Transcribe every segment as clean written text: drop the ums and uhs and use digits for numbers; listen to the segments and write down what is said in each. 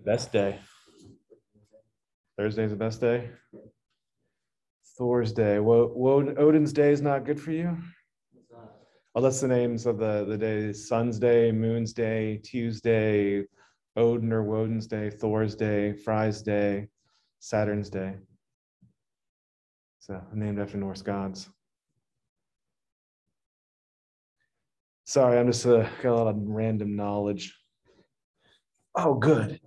Best day. Thursday's the best day. Thor's day. Odin's day is not good for you. Oh, that's the names of the days: Sun's day, Moon's day, Tuesday, Odin or Woden's day, Thor's day, Fry's day, Saturn's day. So named after Norse gods. Sorry, I'm just got a lot of random knowledge. Oh, good.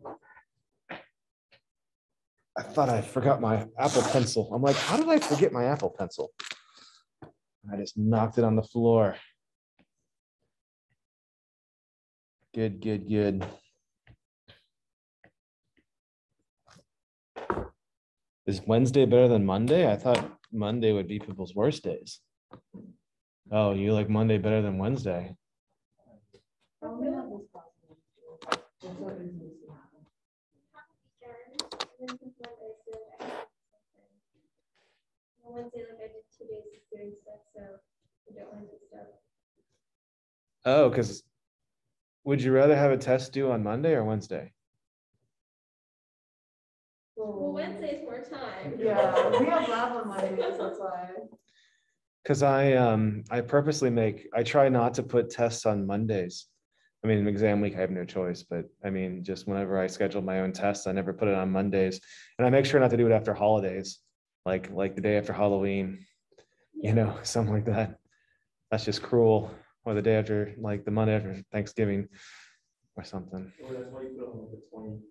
I thought I forgot my Apple Pencil. I'm like, how did I forget my Apple Pencil? I just knocked it on the floor. Good, good, good. Is Wednesday better than Monday? I thought Monday would be people's worst days. Oh, you like Monday better than Wednesday? Wednesday, like I did 2 days doing stuff, so I don't want to do stuff. Oh, because would you rather have a test due on Monday or Wednesday? Well, Wednesday is more time. Yeah, we have lab on Mondays, that's why. Because I purposely I try not to put tests on Mondays. I mean, exam week, I have no choice, but I mean, just whenever I schedule my own tests, I never put it on Mondays. And I make sure not to do it after holidays, like the day after Halloween, something like that. That's just cruel. Or the day after, like the Monday after Thanksgiving or something. Or that's why you put on the 20th.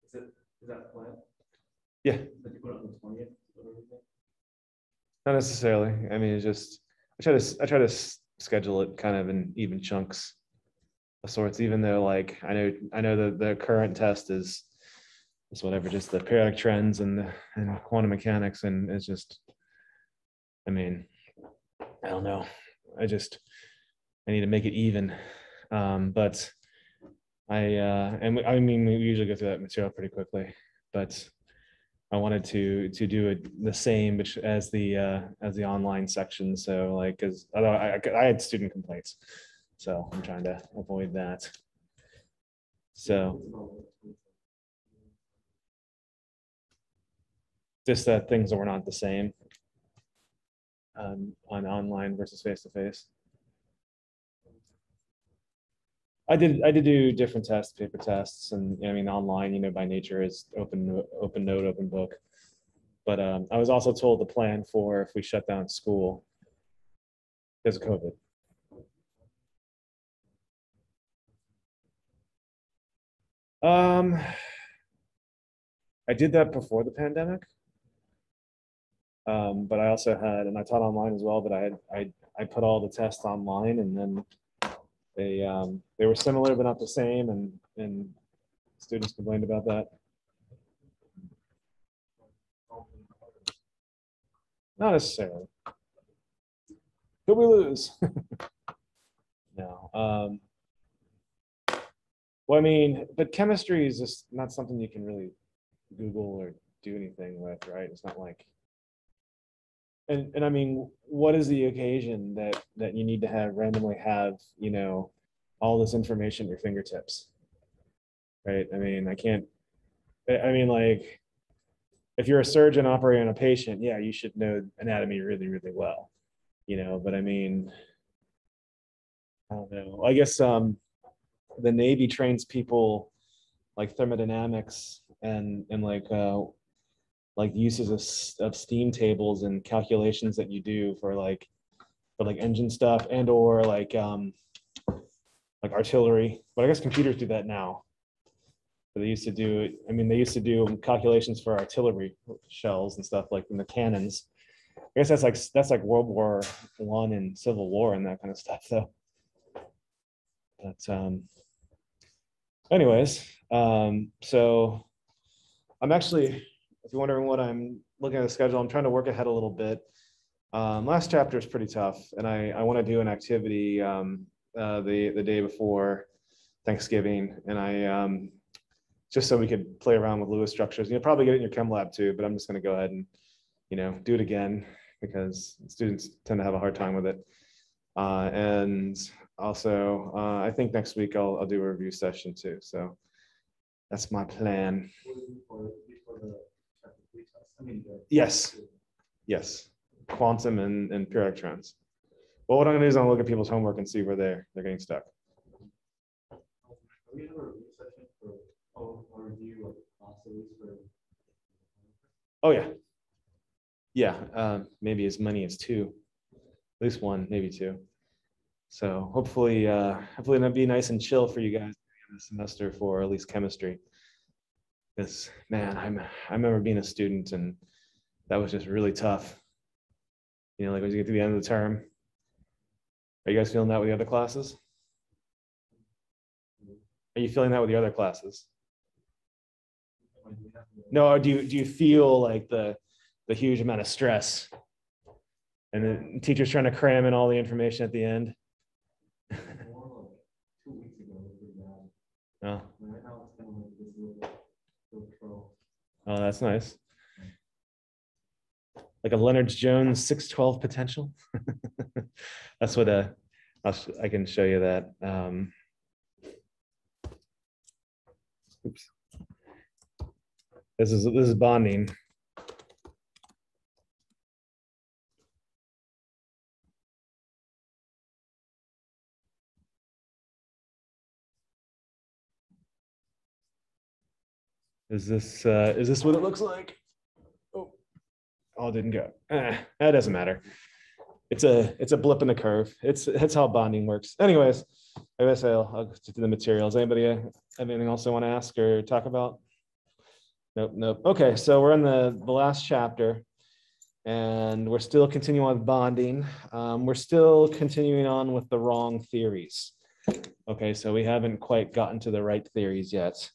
Is that the plan? Yeah. That you put on the 20th? Not necessarily. I mean, it's just I try to schedule it kind of in even chunks of sorts, even though like I know that the current test is whatever, just the periodic trends and quantum mechanics, and it's just, I mean, I don't know. I need to make it even. But I mean we usually go through that material pretty quickly, but I wanted to do it the same as the online section. So like, because I had student complaints, so I'm trying to avoid that. So just that things that were not the same on online versus face to face. I did do different tests, paper tests, and I mean online, by nature is open note, open book. But I was also told the plan for if we shut down school because of COVID. I did that before the pandemic. But I also had, and I taught online as well, but I put all the tests online, and then they were similar but not the same, and students complained about that. Not necessarily. Could we lose? No. Well, I mean, but chemistry is just not something you can really Google or do anything with, right? It's not like, and I mean, what is the occasion that you need to randomly have, all this information at your fingertips, right? I mean, like, if you're a surgeon operating on a patient, yeah, you should know anatomy really, really well, but I mean, I don't know. I guess the Navy trains people like thermodynamics and like uses of steam tables and calculations that you do for like engine stuff and or like artillery. But I guess computers do that now. But they used to do it. I mean, they used to do calculations for artillery shells and stuff like in the cannons. I guess that's like World War I and Civil War and that kind of stuff, though. But anyways, so I'm actually, if you're wondering what I'm looking at the schedule, I'm trying to work ahead a little bit. Last chapter is pretty tough, and I want to do an activity the day before Thanksgiving, and I just so we could play around with Lewis structures. You'll probably get it in your chem lab too, but I'm just going to go ahead and do it again because students tend to have a hard time with it. And also, I think next week I'll do a review session too. So That's my plan. Before the chapter 3 test. I mean, Yes. Yes. Quantum and pure electrons. Well, what I'm going to do is I'm going to look at people's homework and see where they're getting stuck. We have a review session for a review of oscillates for. Oh yeah. Yeah. Maybe as many as 2. At least 1, maybe 2. So hopefully it'll be nice and chill for you guys this semester for at least chemistry. Because man, I remember being a student and that was just really tough. You know, like as you get to the end of the term. Are you guys feeling that with the other classes? Are you feeling that with your other classes? No, or do you feel like the huge amount of stress and the teacher's trying to cram in all the information at the end? More like 2 weeks ago, it was pretty bad. Oh. Right now it's kind of like this little troll. Oh, that's nice. Like a Leonard Jones 612 potential. That's what I can show you that. Oops. This is bonding. Is this what it looks like? Oh, it didn't go. That doesn't matter. It's a blip in the curve. It's how bonding works. Anyways, I guess I'll get to the materials. Anybody have anything else they want to ask or talk about? Nope. Okay, so we're in the last chapter, and we're still continuing with bonding. We're still continuing on with the wrong theories. Okay, so we haven't quite gotten to the right theories yet.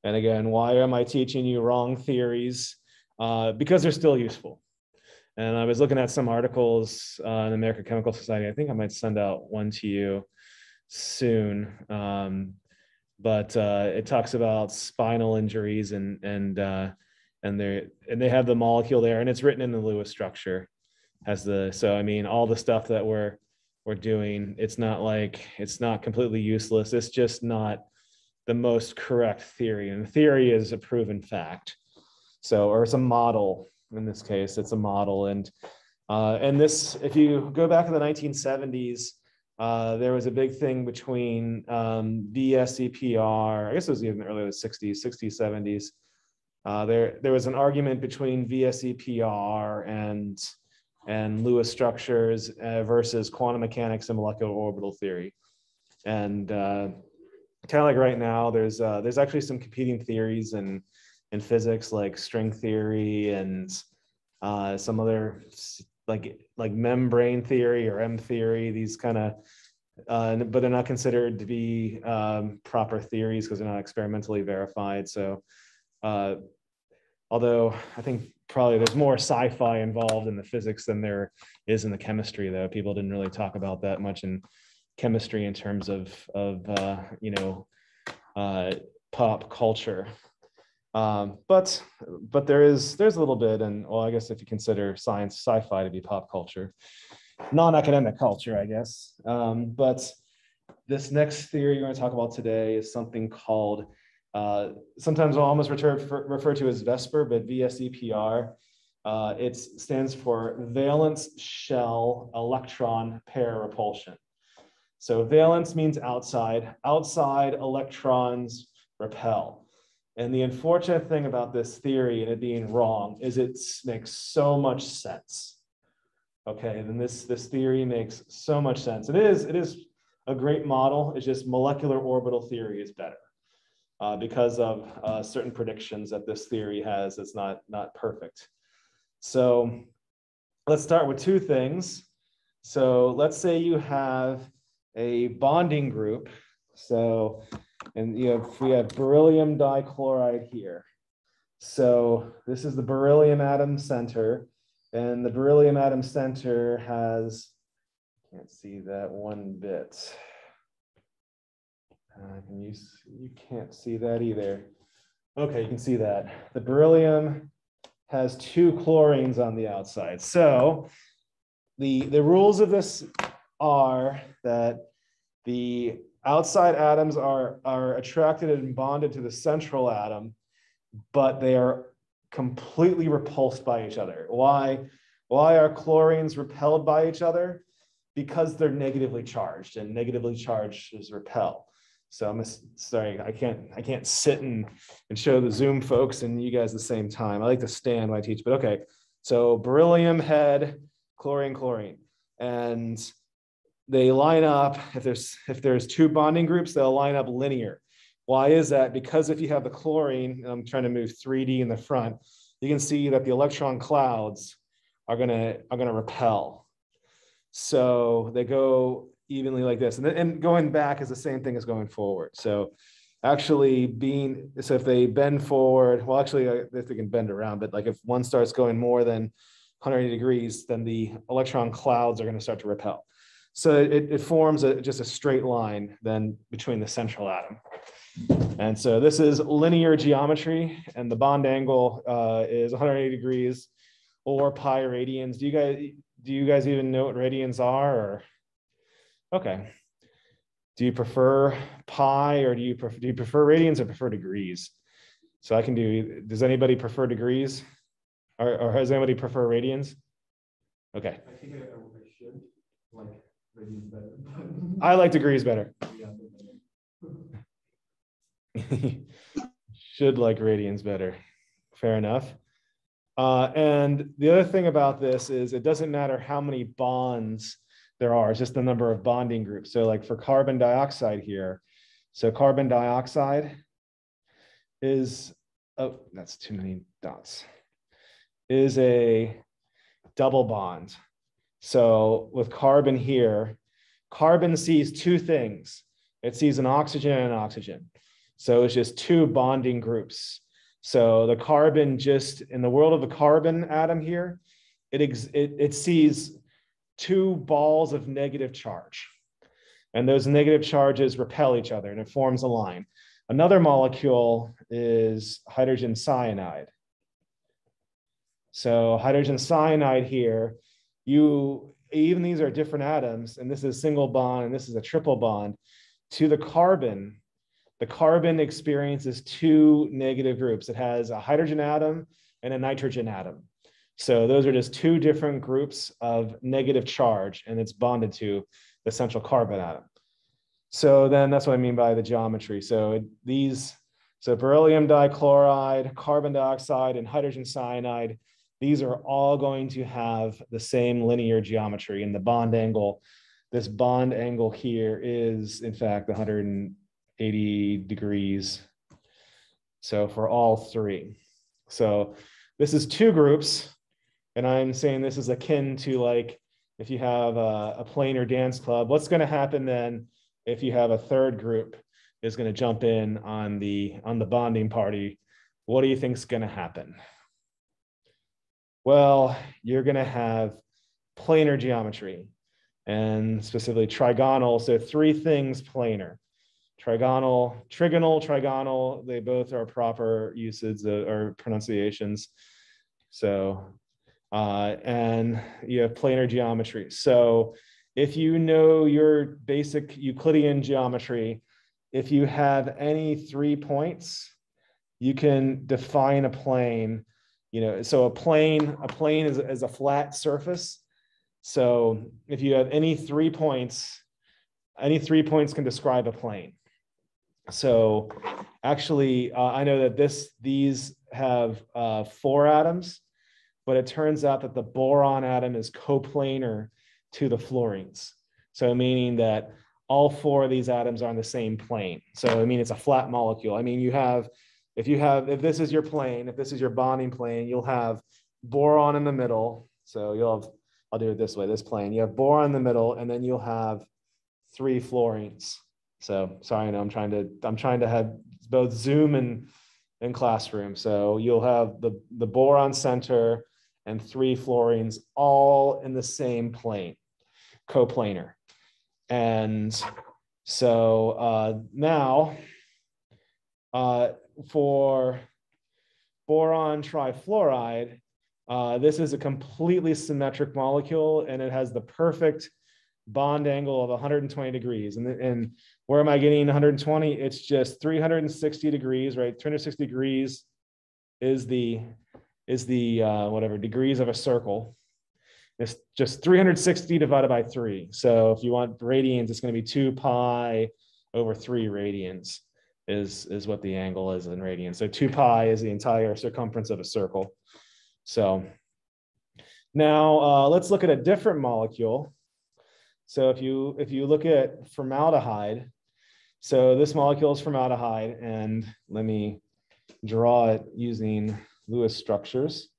And again, why am I teaching you wrong theories? Because they're still useful. And I was looking at some articles in the American Chemical Society. I think I might send out one to you soon. But it talks about spinal injuries and they have the molecule there, and it's written in the Lewis structure. So I mean, all the stuff that we're doing, it's not completely useless. It's just not the most correct theory, and the theory is a proven fact. So, or it's a model. In this case, it's a model, and this, if you go back to the 1970s, there was a big thing between VSEPR. I guess it was even earlier the 60s, 70s. There was an argument between VSEPR and Lewis structures versus quantum mechanics and molecular orbital theory. And kind of like right now, there's actually some competing theories in physics, like string theory and some other like membrane theory or M theory. These kind of, but they're not considered to be proper theories because they're not experimentally verified. So, although I think probably there's more sci-fi involved in the physics than there is in the chemistry, though people didn't really talk about that much in chemistry in terms of pop culture. But there's a little bit, and well, I guess if you consider science, sci-fi to be pop culture, non-academic culture, I guess. But this next theory you're going to talk about today is something called, sometimes I'll almost refer to as VESPR, but VSEPR. It stands for valence shell electron pair repulsion. So valence means outside electrons repel. And the unfortunate thing about this theory and it being wrong is it makes so much sense. Okay, and this theory makes so much sense. It is a great model. It's just molecular orbital theory is better because of certain predictions that this theory has. It's not perfect. So let's start with 2 things. So let's say you have a bonding group. So, and we have beryllium dichloride here. So this is the beryllium atom center, and the beryllium atom center has, can't see that one bit. You can't see that either. Okay, you can see that. The beryllium has 2 chlorines on the outside. So the rules of this are that the outside atoms are attracted and bonded to the central atom, but they are completely repulsed by each other. Why are chlorines repelled by each other? Because they're negatively charged, and negatively charged is repel. So I'm sorry, I can't sit and show the Zoom folks and you guys at the same time. I like to stand when I teach, but okay. So beryllium head, chlorine, and they line up. If there's two bonding groups, they'll line up linear. Why is that? Because if you have the chlorine, I'm trying to move 3D in the front, you can see that the electron clouds are gonna repel. So they go evenly like this, and going back is the same thing as going forward. So actually if they bend forward, well, actually if they can bend around, but like if one starts going more than 180 degrees, then the electron clouds are going to start to repel. So it forms just a straight line then between the central atom. And so this is linear geometry, and the bond angle is 180 degrees or pi radians. Do you guys even know what radians are? Or okay. Do you prefer pi, or do you prefer radians or prefer degrees? So I can do. Does anybody prefer degrees, or has anybody prefer radians? Okay. I think I should like radians better. I like degrees better. Should like radians better. Fair enough. And the other thing about this is it doesn't matter how many bonds there are, it's just the number of bonding groups. So like for carbon dioxide here, so carbon dioxide is, oh, that's too many dots, is a double bond. So with carbon here, carbon sees two things. It sees an oxygen and an oxygen. So it's just two bonding groups. So the carbon, just in the world of the carbon atom here, it sees two balls of negative charge. And those negative charges repel each other and it forms a line. Another molecule is hydrogen cyanide. So hydrogen cyanide here, even these are different atoms, and this is a single bond and this is a triple bond. To the carbon experiences two negative groups. It has a hydrogen atom and a nitrogen atom. So those are just two different groups of negative charge, and it's bonded to the central carbon atom. So then that's what I mean by the geometry. So beryllium dichloride, carbon dioxide, and hydrogen cyanide, these are all going to have the same linear geometry, and the bond angle, this bond angle here is in fact 180 degrees. So for all three. So this is two groups, and I'm saying this is akin to like if you have a planar dance club, what's going to happen then if you have a third group is going to jump in on the bonding party? What do you think is going to happen? Well, you're going to have planar geometry, and specifically trigonal. So three things planar. Trigonal, trigonal, they both are proper usages or pronunciations. So, and you have planar geometry. So if you know your basic Euclidean geometry, if you have any 3 points, you can define a plane. So a plane is a flat surface. So if you have any 3 points, can describe a plane. So actually, I know that these have 4 atoms, but it turns out that the boron atom is coplanar to the fluorines. So meaning that all 4 of these atoms are on the same plane. So I mean, it's a flat molecule. I mean, if this is your plane, if this is your bonding plane, you'll have boron in the middle. So I'll do it this way, this plane. You have boron in the middle, and then you'll have 3 fluorines. So sorry, I know I'm trying to have both Zoom and classroom. So you'll have the boron center and 3 fluorines all in the same plane, coplanar. And so now for boron trifluoride, this is a completely symmetric molecule, and it has the perfect bond angle of 120 degrees. And where am I getting 120? It's just 360 degrees, right? 360 degrees is the whatever degrees of a circle. It's just 360 divided by 3. So if you want radians, it's going to be 2 pi over 3 radians is what the angle is in radians. So 2 pi is the entire circumference of a circle. So now let's look at a different molecule. So if you look at formaldehyde, so this molecule is formaldehyde, and let me draw it using Lewis structures.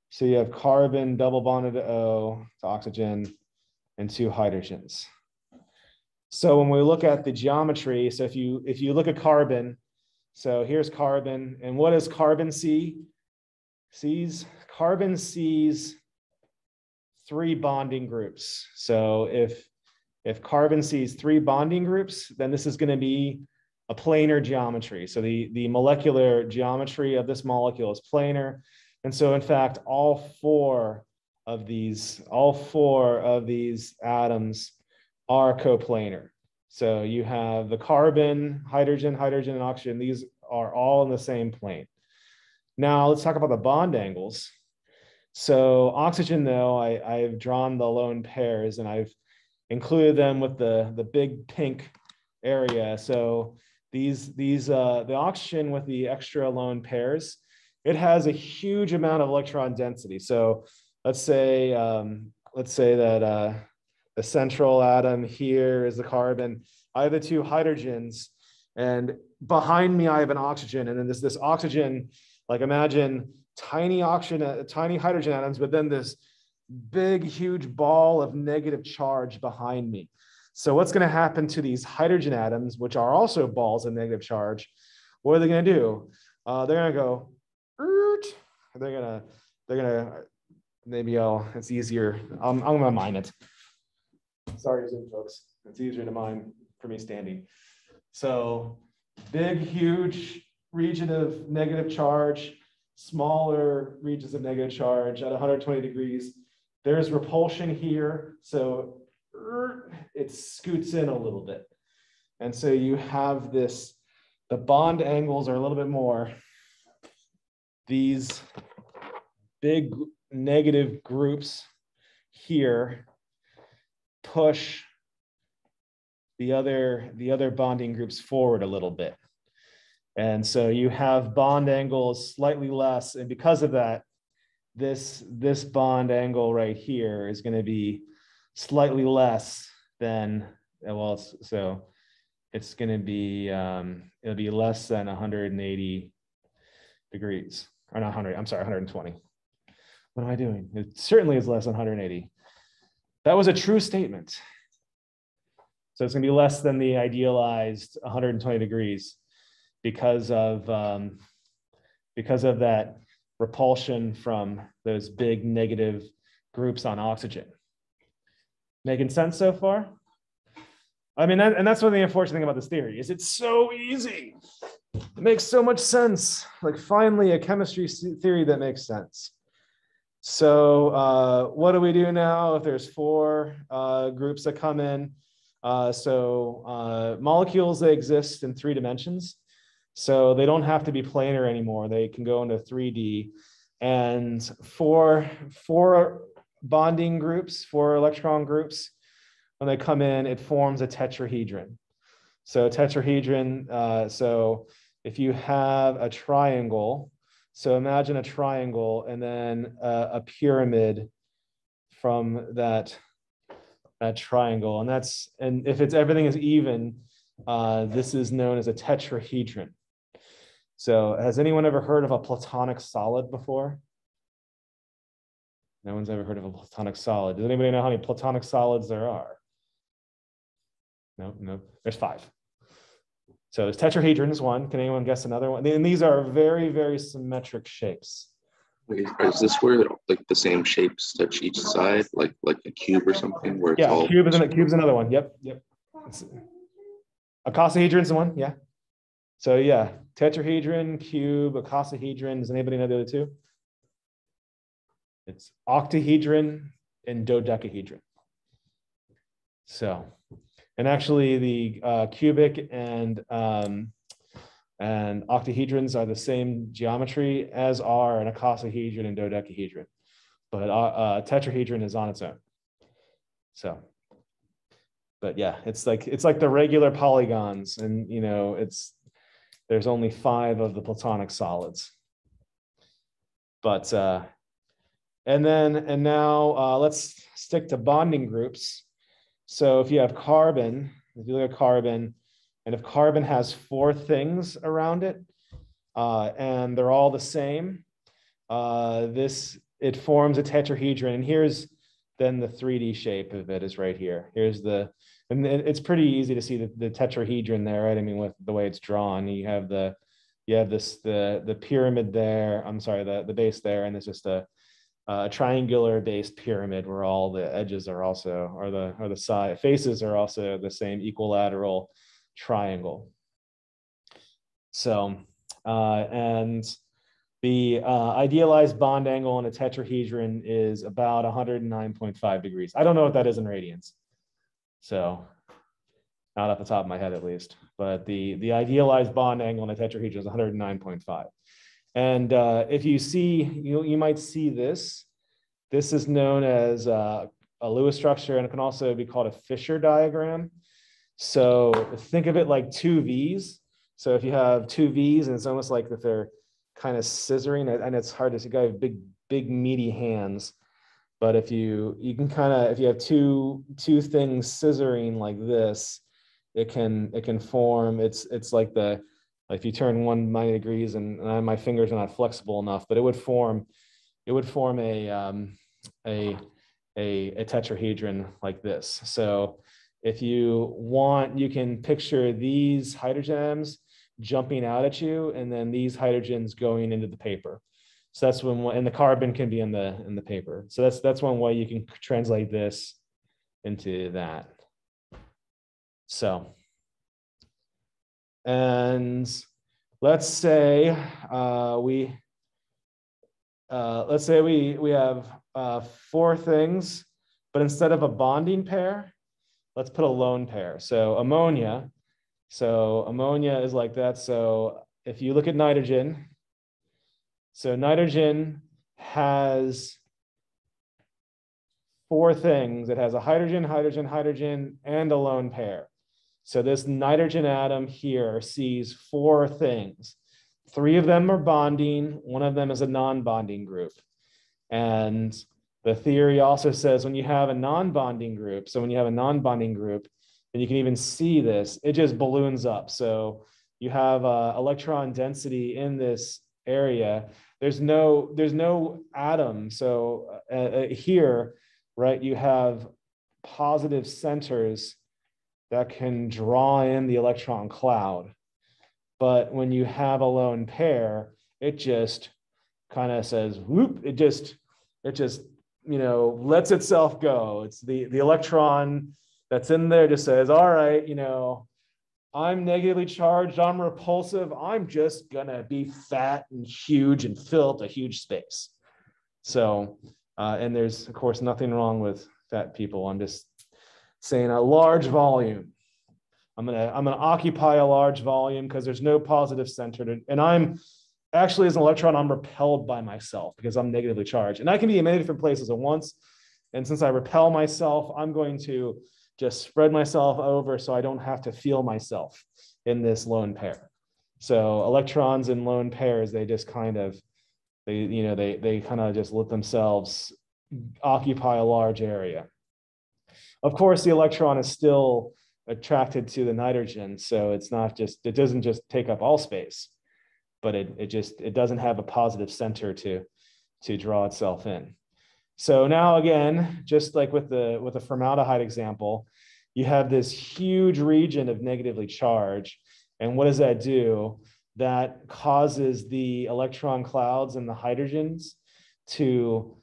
So you have carbon double bonded to O to oxygen and 2 hydrogens. So when we look at the geometry, so if you look at carbon, so here's carbon, and what does carbon see? Carbon sees 3 bonding groups. So if carbon sees 3 bonding groups, then this is going to be a planar geometry. So the molecular geometry of this molecule is planar. And so in fact, all four of these atoms are coplanar. So you have the carbon, hydrogen, and oxygen. These are all in the same plane. Now let's talk about the bond angles. So oxygen, though, I've drawn the lone pairs and I've included them with the big pink area. So the oxygen with the extra lone pairs, it has a huge amount of electron density. So let's say that the central atom here is the carbon. I have the 2 hydrogens, and behind me I have an oxygen, and then this oxygen, like imagine tiny hydrogen atoms, but then this big, huge ball of negative charge behind me. So what's going to happen to these hydrogen atoms, which are also balls of negative charge? What are they going to do? They're going to go. They're gonna. Maybe it's easier. I'm gonna mine it. Sorry, Zoom folks. It's easier to mine for me standing. So big, huge region of negative charge, smaller regions of negative charge at 120 degrees. There's repulsion here, so it scoots in a little bit. And so you have this, the bond angles are a little bit more. These big negative groups here push the other bonding groups forward a little bit. And so you have bond angles slightly less. And because of that, this bond angle right here is going to be slightly less than, well, so it's going to be, it'll be less than 180 degrees. Or not 100, I'm sorry, 120. What am I doing? It certainly is less than 180. That was a true statement. So it's going to be less than the idealized 120 degrees because of that repulsion from those big negative groups on oxygen. Making sense so far? I mean, and that's one of the unfortunate thing about this theory is it's so easy. It makes so much sense. Like finally a chemistry theory that makes sense. So what do we do now if there's 4 groups that come in? Molecules, they exist in 3 dimensions. So they don't have to be planar anymore. They can go into 3D. And 4 bonding groups, 4 electron groups, when they come in, it forms a tetrahedron. So tetrahedron, so if you have a triangle, so imagine a triangle and then a pyramid from that triangle, and if everything is even, this is known as a tetrahedron. So has anyone ever heard of a platonic solid before? No one's ever heard of a platonic solid. Does anybody know how many platonic solids there are? No, there's 5. So there's tetrahedron is one. Can anyone guess another one? And these are very, very symmetric shapes. Wait, is this where like the same shapes touch each side, like a cube or something? Where it's all cube's another one. Yep. Icosahedron's the one. Yeah. So yeah, tetrahedron, cube, icosahedron. Does anybody know the other 2? It's octahedron and dodecahedron. So, and actually the cubic and octahedrons are the same geometry as are an icosahedron and dodecahedron, but tetrahedron is on its own. So, but yeah, it's like the regular polygons, and you know, there's only 5 of the Platonic solids. But and now let's stick to bonding groups. So if you have carbon, if you look at carbon, and if carbon has 4 things around it, and they're all the same, it forms a tetrahedron. And here's then the 3D shape of it is right here. And it's pretty easy to see the tetrahedron there, right? I mean, with the way it's drawn, you have the pyramid there. I'm sorry, the base there, and it's just a triangular based pyramid where all the edges are also, or the side faces are also the same equilateral triangle. So, and the idealized bond angle in a tetrahedron is about 109.5 degrees. I don't know what that is in radians, so not off the top of my head at least. But the idealized bond angle in a tetrahedron is 109.5. And if you see, you might see this. This is known as a Lewis structure, and it can also be called a Fisher diagram. So think of it like 2 V's. So if you have 2 V's, and it's almost like that they're kind of scissoring, and it's hard to see. You have big meaty hands, but if you have two things scissoring like this, it can form. It's like if you turn 190 degrees, and my fingers are not flexible enough, but it would form a tetrahedron like this. So if you want, you can picture these hydrogen atoms jumping out at you, and then these hydrogens going into the paper. So that's and the carbon can be in the paper. So that's one way you can translate this into that. So, and let's say we have 4 things, but instead of a bonding pair, let's put a lone pair. So ammonia is like that. So if you look at nitrogen, so nitrogen has 4 things. It has a hydrogen, hydrogen, hydrogen, and a lone pair. So this nitrogen atom here sees 4 things. 3 of them are bonding. 1 of them is a non-bonding group. And the theory also says when you have a non-bonding group, and you can even see this, it just balloons up. So you have electron density in this area. There's no atom. So here, right, you have positive centers that can draw in the electron cloud. But when you have a lone pair, it just kind of says, whoop, it just lets itself go. It's the electron that's in there just says, all right, I'm negatively charged, I'm repulsive, I'm just gonna be fat and huge and fill up a huge space. So, and there's of course nothing wrong with fat people. I'm just saying a large volume. I'm gonna occupy a large volume because there's no positive center and I'm actually, as an electron, I'm repelled by myself because I'm negatively charged. And I can be in many different places at once. And since I repel myself, I'm going to just spread myself over so I don't have to feel myself in this lone pair. So electrons in lone pairs, they just kind of, they kind of just let themselves occupy a large area. Of course, the electron is still attracted to the nitrogen. So it doesn't just take up all space, but it doesn't have a positive center to draw itself in. So now again, just like with the formaldehyde example, you have this huge region of negatively charged. And what does that do? That causes the electron clouds and the hydrogens to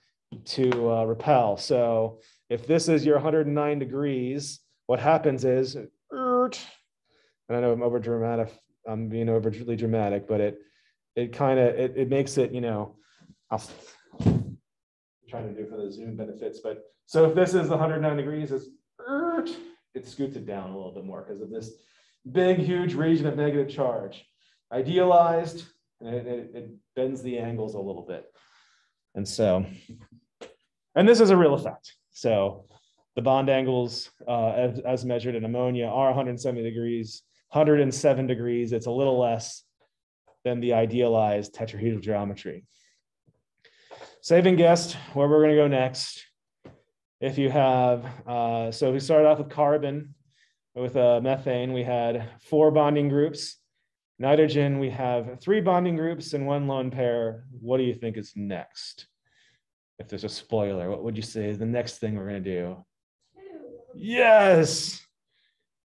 repel. So if this is your 109 degrees, what happens is, and I know I'm being overly dramatic, but it makes it, I'll trying to do for the Zoom benefits, but so if this is the 109 degrees, it's it scoots it down a little bit more because of this big, huge region of negative charge. Idealized, and it bends the angles a little bit. And so, and this is a real effect. So the bond angles as measured in ammonia are 170 degrees, 107 degrees. It's a little less than the idealized tetrahedral geometry. Saving guessed where we're going to go next. If you have, so we started off with carbon. With methane, we had 4 bonding groups. Nitrogen, we have 3 bonding groups and 1 lone pair. What do you think is next? If there's a spoiler, what would you say is the next thing we're going to do? 2. Yes,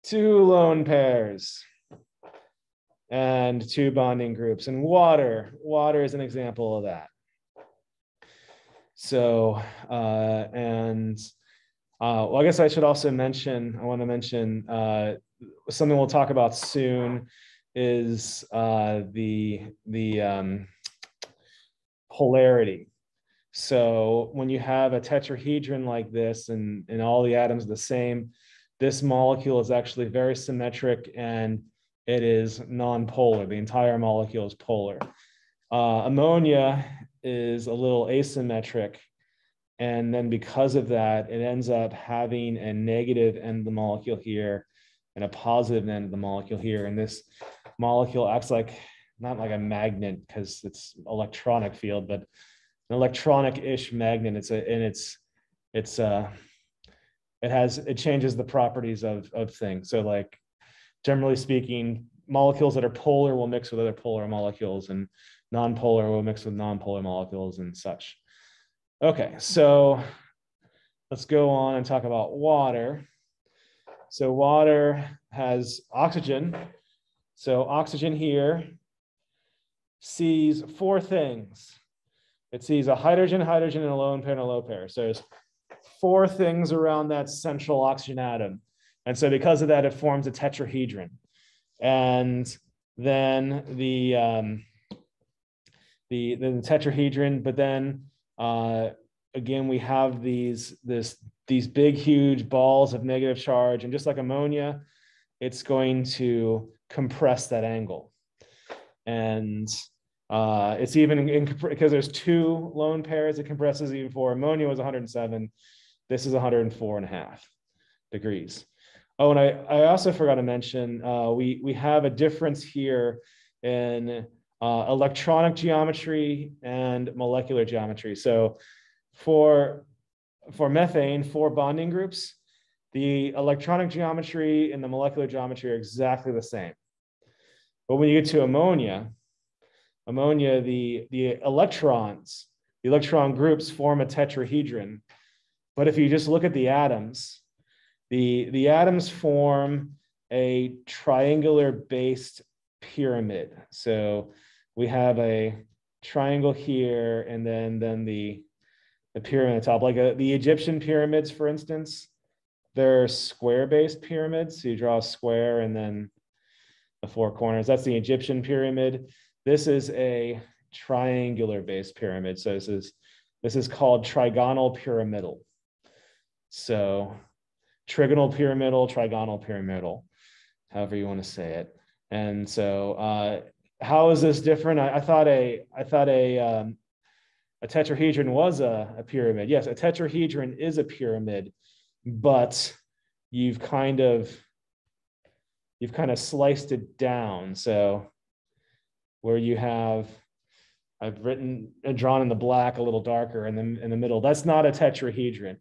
2 lone pairs and 2 bonding groups. And water is an example of that. So, well, I guess I should also mention, something we'll talk about soon is the polarity. So when you have a tetrahedron like this and all the atoms are the same, this molecule is actually very symmetric and it is non-polar. The entire molecule is polar. Ammonia is a little asymmetric. And then because of that, it ends up having a negative end of the molecule here and a positive end of the molecule here. And this molecule acts like, not like a magnet because it's electronic field, but an electronic-ish magnet. It changes the properties of things. So like, generally speaking, molecules that are polar will mix with other polar molecules and non-polar will mix with non-polar molecules and such. Okay, so let's go on and talk about water. So water has oxygen. So oxygen here sees 4 things. It sees a hydrogen, and a lone pair and a low pair. So there's 4 things around that central oxygen atom. And so because of that, it forms a tetrahedron. And then the tetrahedron, but then again, we have these big, huge balls of negative charge. And just like ammonia, it's going to compress that angle. And it's even because there's 2 lone pairs, it compresses even 4. Ammonia was 107. This is 104.5 degrees. Oh, and I also forgot to mention, we have a difference here in electronic geometry and molecular geometry. So for methane, 4 bonding groups, the electronic geometry and the molecular geometry are exactly the same. But when you get to ammonia, the electron groups form a tetrahedron. But if you just look at the atoms, the atoms form a triangular based pyramid. So we have a triangle here and then the pyramid at the top, like the Egyptian pyramids, for instance, they're square-based pyramids. So you draw a square and then the 4 corners. That's the Egyptian pyramid. This is a triangular-based pyramid. So this is called trigonal pyramidal. So trigonal pyramidal, trigonal pyramidal, however you want to say it. And so how is this different? I thought a tetrahedron was a pyramid. Yes, a tetrahedron is a pyramid, but you've kind of sliced it down. So where you have, I've written and drawn in the black a little darker in the middle. That's not a tetrahedron.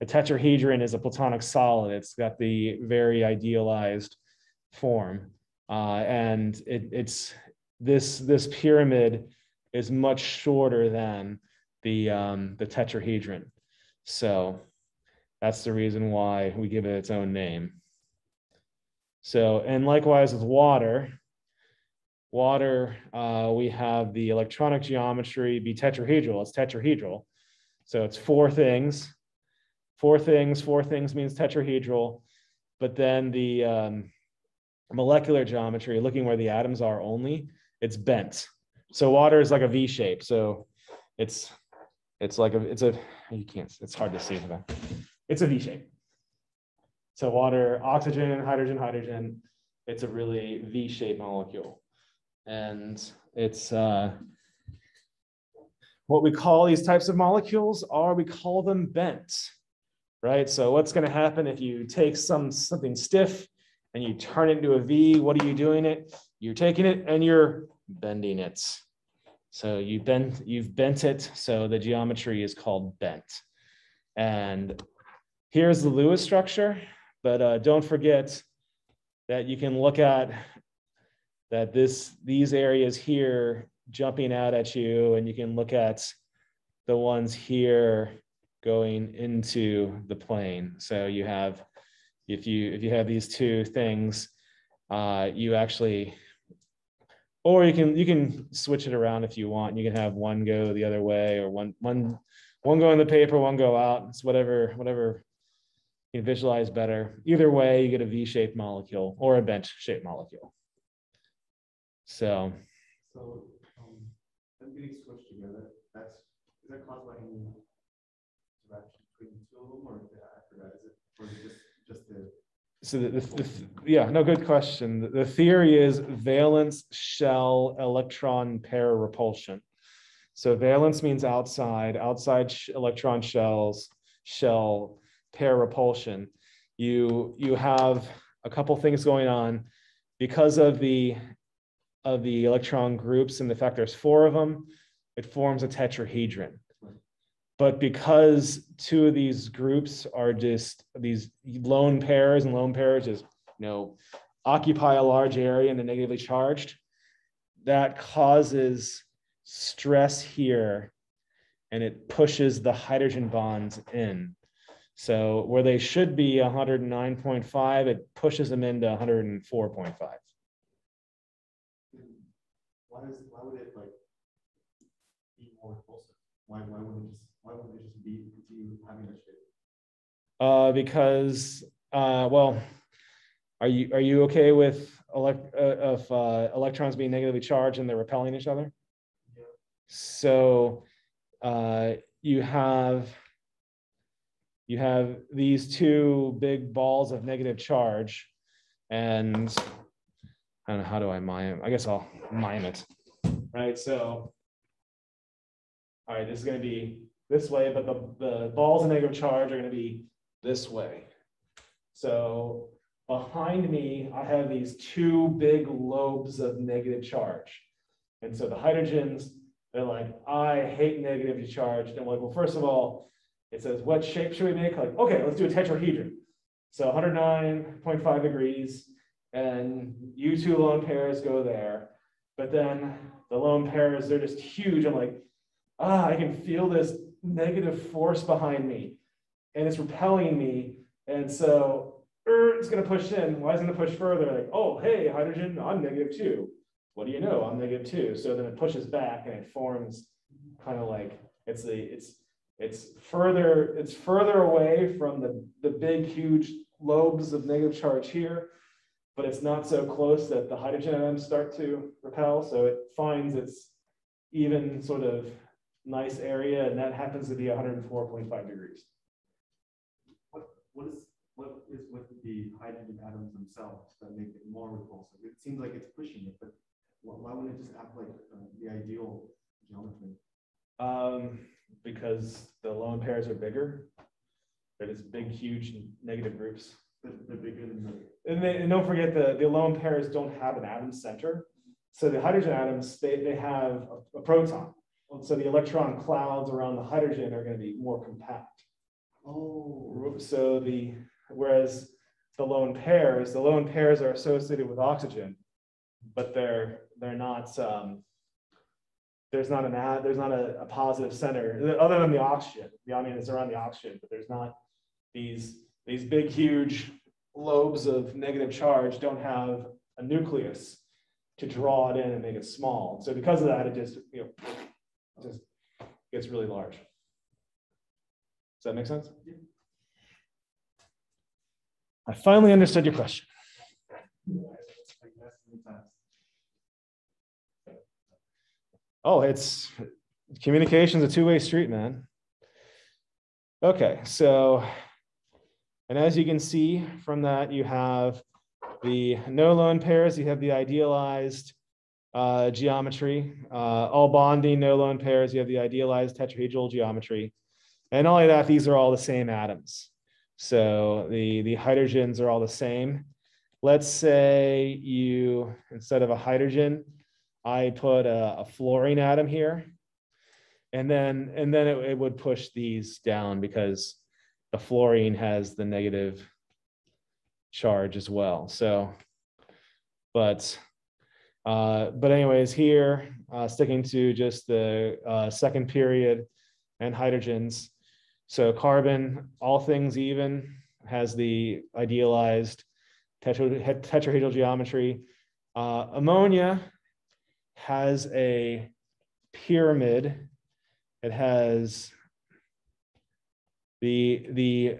A tetrahedron is a Platonic solid. It's got the very idealized form, and it's this pyramid is much shorter than the tetrahedron. So that's the reason why we give it its own name. So, and likewise with water, we have the electronic geometry be tetrahedral. It's tetrahedral. So it's 4 things. 4 things means tetrahedral. But then the molecular geometry, looking where the atoms are only, it's bent. So water is like a V shape. So it's hard to see. It's a V shape. So water, oxygen, hydrogen, hydrogen. It's a really V-shaped molecule. And it's what we call these types of molecules we call them bent, right? So what's going to happen if you take something stiff and you turn it into a V? What are you doing it? You're taking it and you're bending it. So you've bent it. So the geometry is called bent. And here's the Lewis structure, but don't forget that you can look at that these areas here jumping out at you, and you can look at the ones here going into the plane. So you have, if you have these two things, you actually, or you can switch it around if you want. You can have one go the other way, or one go in the paper, one go out. It's whatever you can visualize better. Either way, you get a V-shaped molecule or a bent-shaped molecule. So them getting switched together, is that caused by any interaction between the two of them, or I forgot, or is it just the yeah, no, good question. The theory is valence shell electron pair repulsion. So valence means outside electron shell pair repulsion. You have a couple things going on because of the electron groups and the fact there's 4 of them, it forms a tetrahedron. But because 2 of these groups are just these lone pairs, and lone pairs just occupy a large area and are negatively charged, that causes stress here, and it pushes the hydrogen bonds in. So where they should be 109.5, it pushes them into 104.5. Why would it be more repulsive? Why wouldn't it just be continue having that shape? Because well, are you okay with electrons being negatively charged and they're repelling each other? Yeah. So you have these 2 big balls of negative charge, and I don't know, how do I mime? I guess I'll mime it, right? So, all right, this is going to be this way, but the balls of negative charge are going to be this way. So behind me, I have these 2 big lobes of negative charge. And so the hydrogens, they're like, I hate negatively charged. And like, well, first of all, it says, what shape should we make? Like, okay, let's do a tetrahedron. So 109.5 degrees, and you 2 lone pairs go there. But then the lone pairs, they're just huge. I'm like, I can feel this negative force behind me, and it's repelling me. And so it's going to push in. Why isn't it push further? Like, oh, hey, hydrogen, I'm -2. What do you know? I'm -2. So then it pushes back, and it forms kind of like it's further away from the big, huge lobes of negative charge here, but it's not so close that the hydrogen atoms start to repel. So it finds its even sort of nice area, and that happens to be 104.5 degrees. What is with the hydrogen atoms themselves that make it more repulsive? It seems like it's pushing it, but why wouldn't it just act like the ideal geometry? Because the lone pairs are bigger. They're just big, huge negative groups. They're bigger than the. And don't forget the lone pairs don't have an atom center. So the hydrogen atoms, they have a proton. So the electron clouds around the hydrogen are going to be more compact. Oh. So whereas the lone pairs are associated with oxygen, but they're not. There's not a positive center other than the oxygen. I mean, it's around the oxygen, but there's not these big, huge lobes of negative charge don't have a nucleus to draw it in and make it small. So because of that, it just gets really large. Does that make sense? Yeah. I finally understood your question. Oh, it's communication's a 2-way street, man. Okay, so And as you can see from that, you have the no lone pairs, you have the idealized geometry, all bonding, no lone pairs, you have the idealized tetrahedral geometry. And not only that, these are all the same atoms. So the hydrogens are all the same. Let's say you, instead of a hydrogen, I put a fluorine atom here. And then it would push these down because the fluorine has the negative charge as well. So, but anyways, here, sticking to just the second period and hydrogens. So carbon, all things even, has the idealized tetrahedral geometry. Ammonia has a pyramid. It has the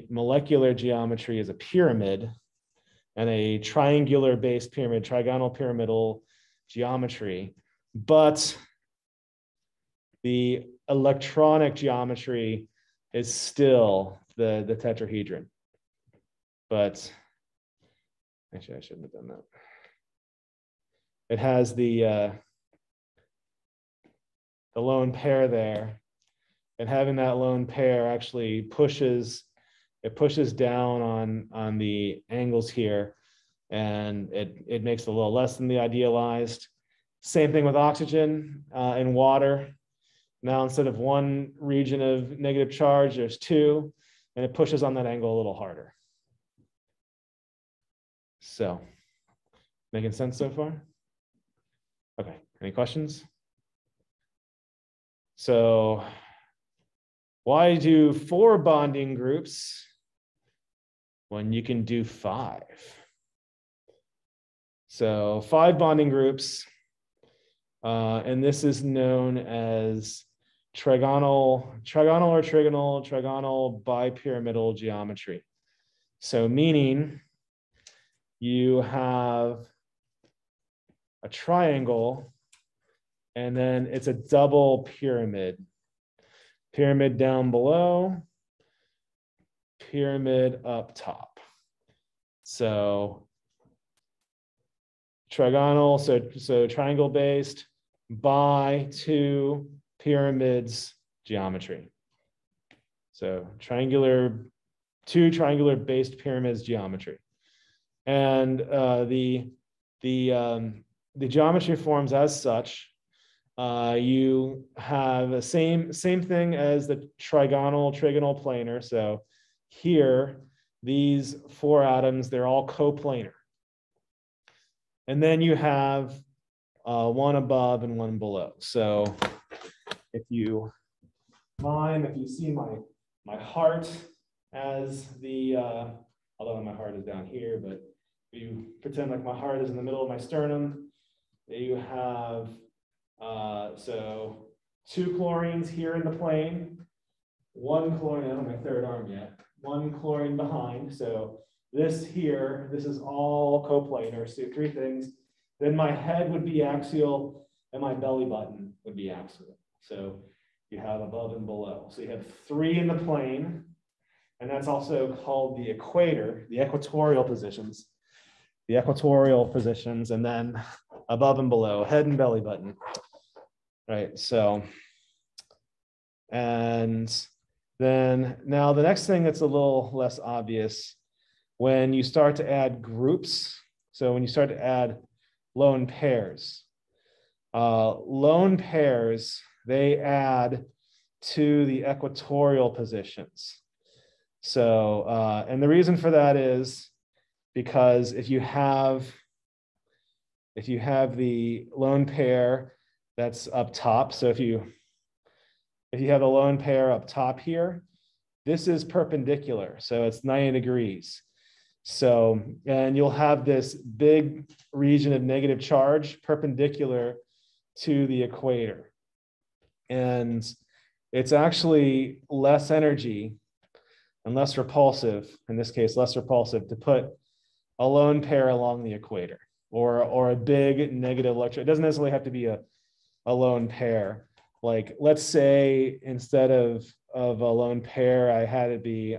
molecular geometry is a pyramid and a triangular based pyramid, trigonal pyramidal geometry, but the electronic geometry is still the tetrahedron. But actually, I shouldn't have done that. It has the lone pair there, and having that lone pair actually pushes down on the angles here, and it makes it a little less than the idealized. Same thing with oxygen and water. Now, instead of one region of negative charge, there's two, and it pushes on that angle a little harder. So, making sense so far? Okay, any questions? So, why do 4 bonding groups when you can do 5? So 5 bonding groups, and this is known as trigonal bipyramidal geometry. So meaning you have a triangle and then it's a double pyramid. Pyramid down below, pyramid up top. So trigonal, so triangle based by 2 pyramids geometry. So 2 triangular based pyramids geometry. And the geometry forms as such. You have the same thing as the trigonal planar. So here, these 4 atoms, they're all coplanar. And then you have one above and one below. So if you see my heart as the, although my heart is down here, but you pretend like my heart is in the middle of my sternum, you have so 2 chlorines here in the plane, 1 chlorine, I don't have my third arm yet, 1 chlorine behind. So this here, this is all coplanar, so 3 things. Then my head would be axial and my belly button would be axial. So you have above and below. So you have 3 in the plane, and that's also called the equator, the equatorial positions. The equatorial positions, and then above and below, head and belly button. Right, so, and then now the next thing that's a little less obvious, when you start to add groups, so when you start to add lone pairs, they add to the equatorial positions. So, and the reason for that is because if you have the lone pair that's up top, so if you have a lone pair up top here, this is perpendicular, so it's 90 degrees. So, and you'll have this big region of negative charge perpendicular to the equator. And it's actually less energy and less repulsive, in this case, less repulsive, to put a lone pair along the equator or a big negative electron. It doesn't necessarily have to be a lone pair. Like, let's say instead of of a lone pair, I had it be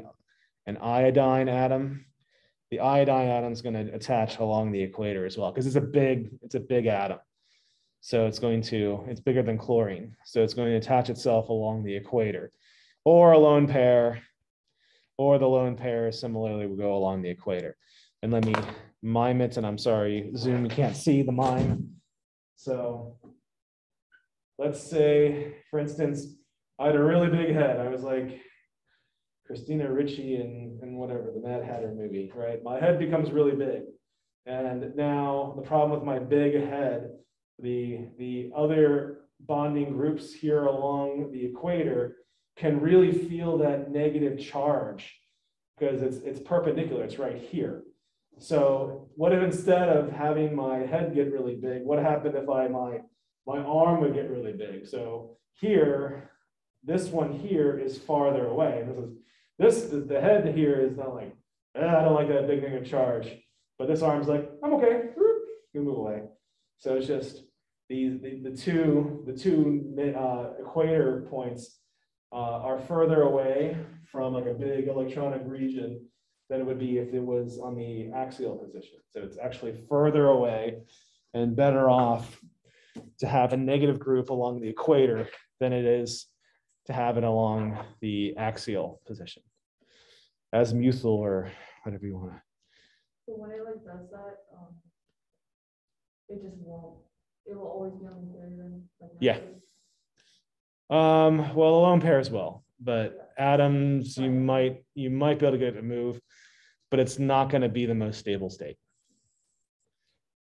an iodine atom. The iodine atom is going to attach along the equator as well, because it's a big atom. So it's bigger than chlorine. So it's going to attach itself along the equator. Or a lone pair, or the lone pair similarly will go along the equator. And let me mime it, and I'm sorry, Zoom, you can't see the mime. So let's say, for instance, I had a really big head. I was like Christina Ricci in whatever, the Mad Hatter movie, right? My head becomes really big. And now the problem with my big head, the other bonding groups here along the equator can really feel that negative charge because it's perpendicular, it's right here. So what if instead of having my head get really big, what happened if my arm would get really big? So here, this one here is farther away. The head here is not like, I don't like that big negative charge. But this arm's like, I'm okay, you move away. So it's just the two equator points are further away from like a big electronic region than it would be if it was on the axial position. So it's actually further away and better off to have a negative group along the equator than it is to have it along the axial position. Azimuthal or whatever you want to. So when it like does that, it just won't. It will always be on the equator then. Like Yeah. Well, a lone pair as well, but atoms you might be able to get it to move, but it's not going to be the most stable state.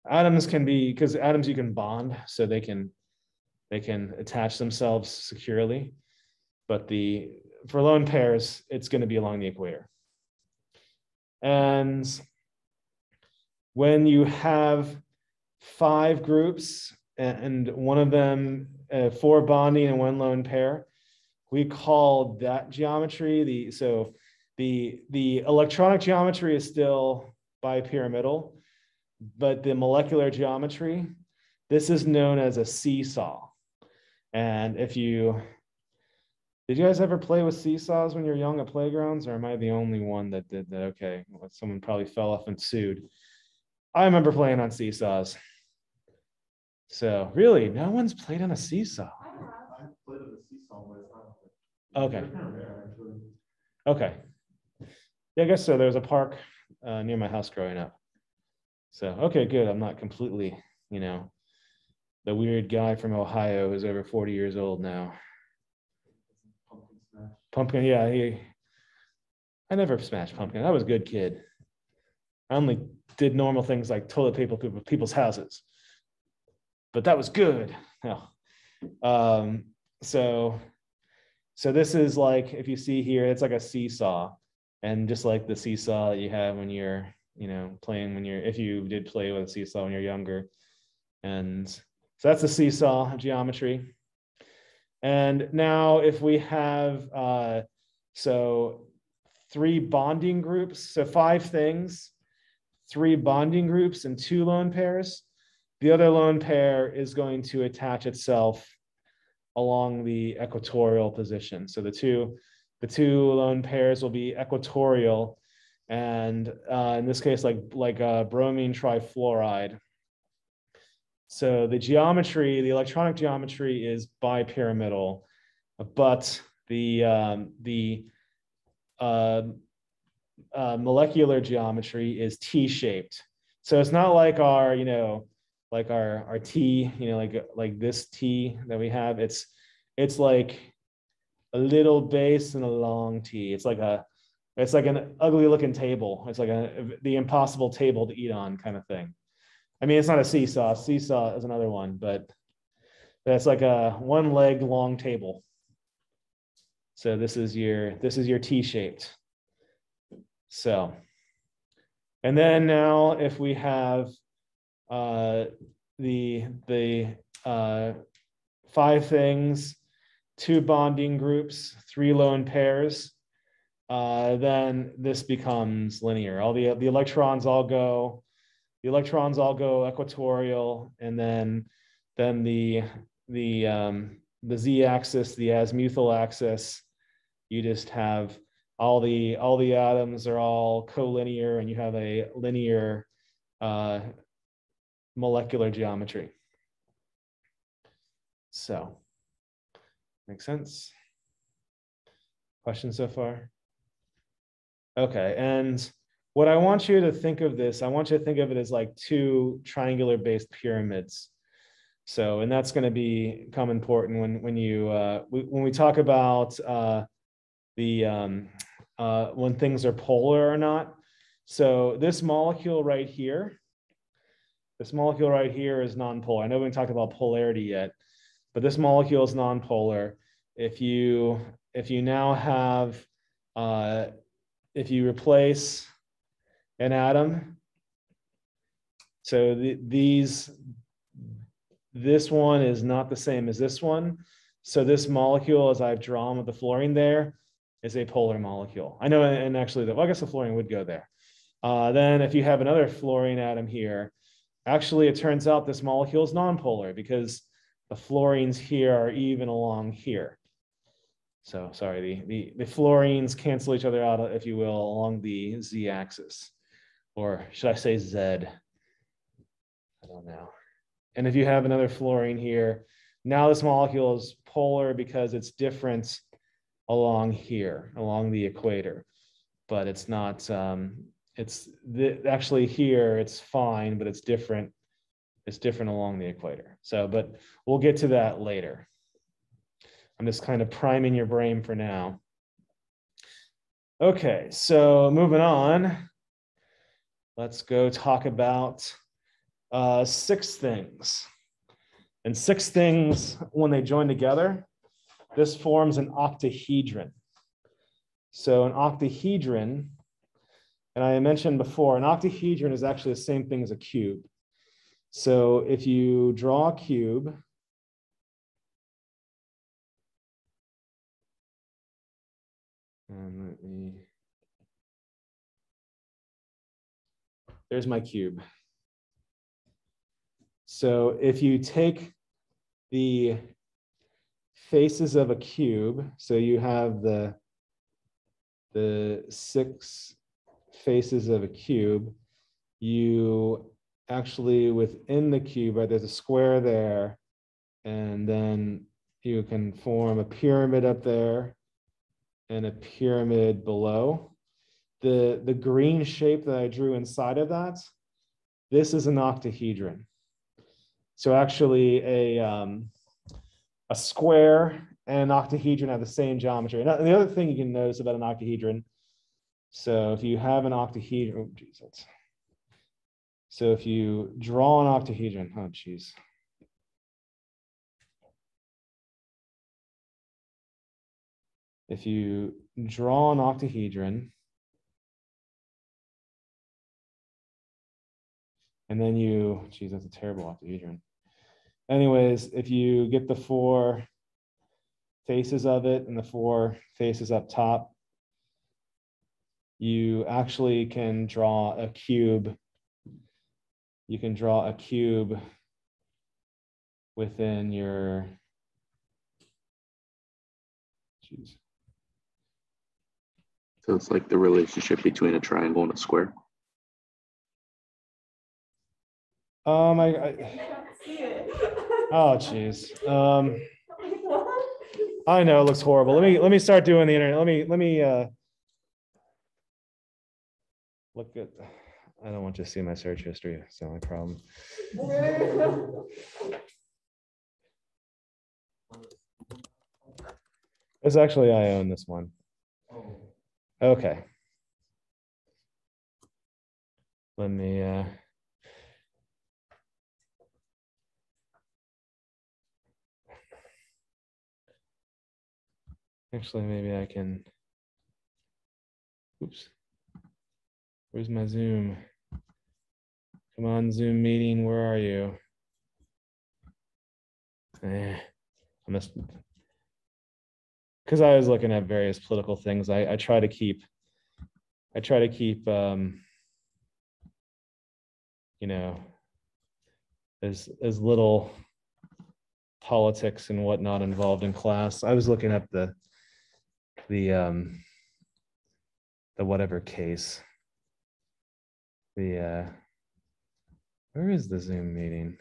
Atoms can be, because atoms you can bond, so they can attach themselves securely, but for lone pairs, it's going to be along the equator. And when you have 5 groups and one of them 4 bonding and 1 lone pair, we call that geometry the electronic geometry is still bipyramidal, but the molecular geometry, this is known as a seesaw. And did you guys ever play with seesaws when you're young at playgrounds, or am I the only one that did that? Okay, well, someone probably fell off and sued. I remember playing on seesaws. So really, no one's played on a seesaw. I played on the seesaw, but it's not. Okay. They're kind of rare, actually. Okay. Yeah, I guess so. There was a park near my house growing up. So, okay, good. I'm not completely, the weird guy from Ohio who's over 40 years old now. Pumpkin smash. Pumpkin, yeah, I never smashed pumpkin. I was a good kid. I only did normal things like toilet paper people's houses. But that was good. No. So this is like, if you see here, it's like a seesaw. And just like the seesaw that you have when you're, playing if you did play with a seesaw when you're younger. And so that's the seesaw geometry. And now if we have, 3 bonding groups, so 5 things, 3 bonding groups and 2 lone pairs, the other lone pair is going to attach itself along the equatorial position. So the two lone pairs will be equatorial, and in this case, like bromine trifluoride. So the electronic geometry is bipyramidal, but the molecular geometry is T-shaped. So it's not like our T, like this T that we have. It's like a little base and a long T. It's like an ugly looking table. It's like the impossible table to eat on kind of thing. I mean, it's not a seesaw. Seesaw is another one, but that's like a 1 leg long table. So this is your T-shaped. So, and then now if we have the 5 things, 2 bonding groups, 3 lone pairs, then this becomes linear. All the electrons all go equatorial, and then the z-axis, the azimuthal axis, You just have all the atoms are all collinear, and you have a linear molecular geometry. So, makes sense? Questions so far? Okay, and what I want you to think of this, I want you to think of it as like two triangular based pyramids. So, and that's going to become important when we talk about when things are polar or not. So this molecule right here is nonpolar. I know we haven't talked about polarity yet, but this molecule is nonpolar. If you now have if you replace an atom, so this one is not the same as this one. So this molecule, as I've drawn with the fluorine there, is a polar molecule. I know, and actually, I guess the fluorine would go there. Then if you have another fluorine atom here, actually it turns out this molecule is nonpolar because the fluorines here are even along here. So sorry, the fluorines cancel each other out, if you will, along the z-axis, or should I say z? I don't know. And if you have another fluorine here, now this molecule is polar because it's different along here, along the equator, but it's not, actually here it's fine, but it's different. It's different along the equator. So, but we'll get to that later. I'm just kind of priming your brain for now. Okay, so moving on, let's go talk about 6 things. And 6 things, when they join together, this forms an octahedron. So an octahedron, and I mentioned before, an octahedron is actually the same thing as a cube. So if you draw a cube, there's my cube. So if you take the faces of a cube, so you have the 6 faces of a cube, you actually within the cube, right, there's a square there, and then you can form a pyramid up there and a pyramid below. The green shape that I drew inside of that, this is an octahedron. So actually a square and an octahedron have the same geometry. And the other thing you can notice about an octahedron, so if you have an octahedron, oh geez, so if you draw an octahedron, oh geez. If you draw an octahedron, and then you, geez, that's a terrible octahedron. Anyways, if you get the 4 faces of it and the 4 faces up top, you actually can draw a cube. You can draw a cube within your, geez. So it's like the relationship between a triangle and a square. Oh, geez. I know it looks horrible. Let me start doing the internet. Let me look at. I don't want you to see my search history. That's the only problem. It's actually I own this one. Okay. Let me. Actually, maybe I can. Oops. Where's my Zoom? Come on, Zoom meeting. Where are you? I must. Because I was looking at various political things. I try to keep. You know, as little politics and whatnot involved in class. I was looking at the the whatever case. Where is the Zoom meeting?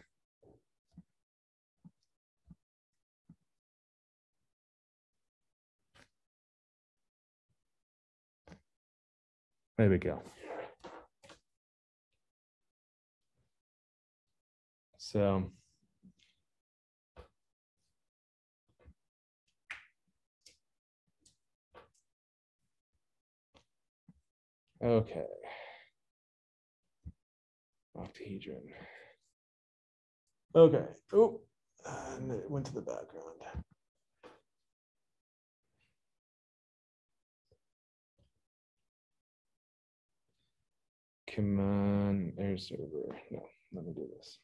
There we go. So okay. Octahedron. Okay. Oh, and it went to the background. Come on, air server. No, let me do this.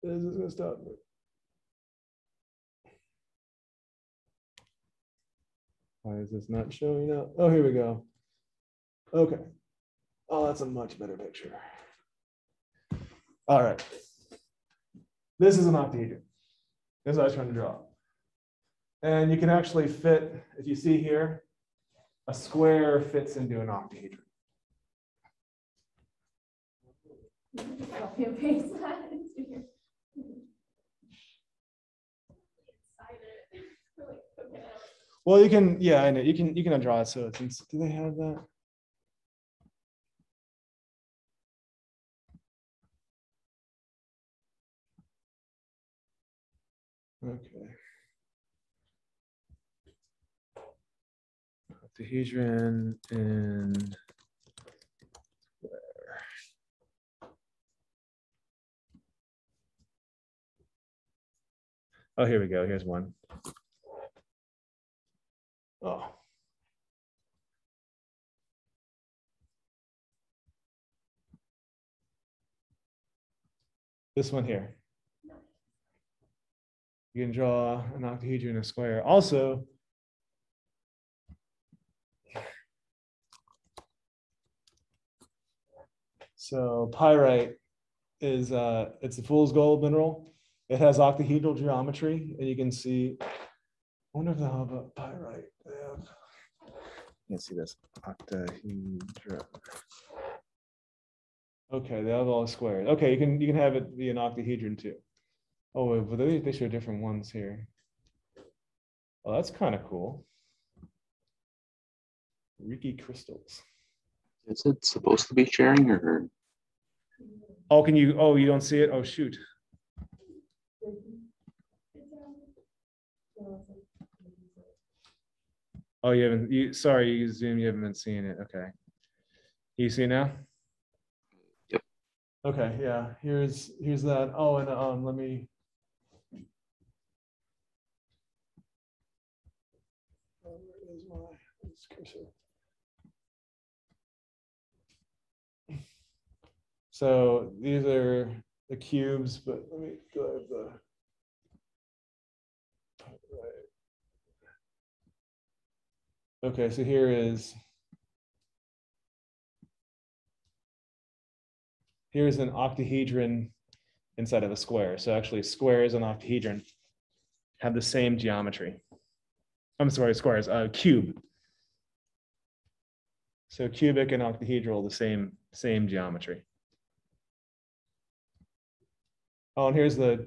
This is gonna stop me. Why is this not showing up? Oh, here we go. Okay. Oh, that's a much better picture. All right. This is an octahedron. This is what I was trying to draw. And you can actually fit, if you see here, a square fits into an octahedron. Copy and paste that into your. Well, you can, yeah, I know you can draw it. So it's, do they have that? Okay. Octahedron in where? Oh, here we go. Here's one. Oh. This one here. You can draw an octahedron in a square. Also, so pyrite is it's a fool's gold mineral. It has octahedral geometry, and you can see. I wonder if they have a pyrite. They have. You can see this octahedron. Okay, they have all squares. Okay, you can have it be an octahedron too. Oh, wait, but they show different ones here. Oh, that's kind of cool. Reiki crystals. Is it supposed to be sharing or? Oh, can you? Oh, you don't see it? Oh, shoot. Oh, you haven't. Sorry, you Zoom. You haven't been seeing it. Okay. You see now? Yep. Okay. Yeah. Here's that. Oh, and let me. Where is my cursor? So these are the cubes, but let me go have the. Right. Okay, so here's an octahedron inside of a square. So actually squares and octahedron have the same geometry. I'm sorry, squares, cube. So cubic and octahedral, the same geometry. Oh, and here's the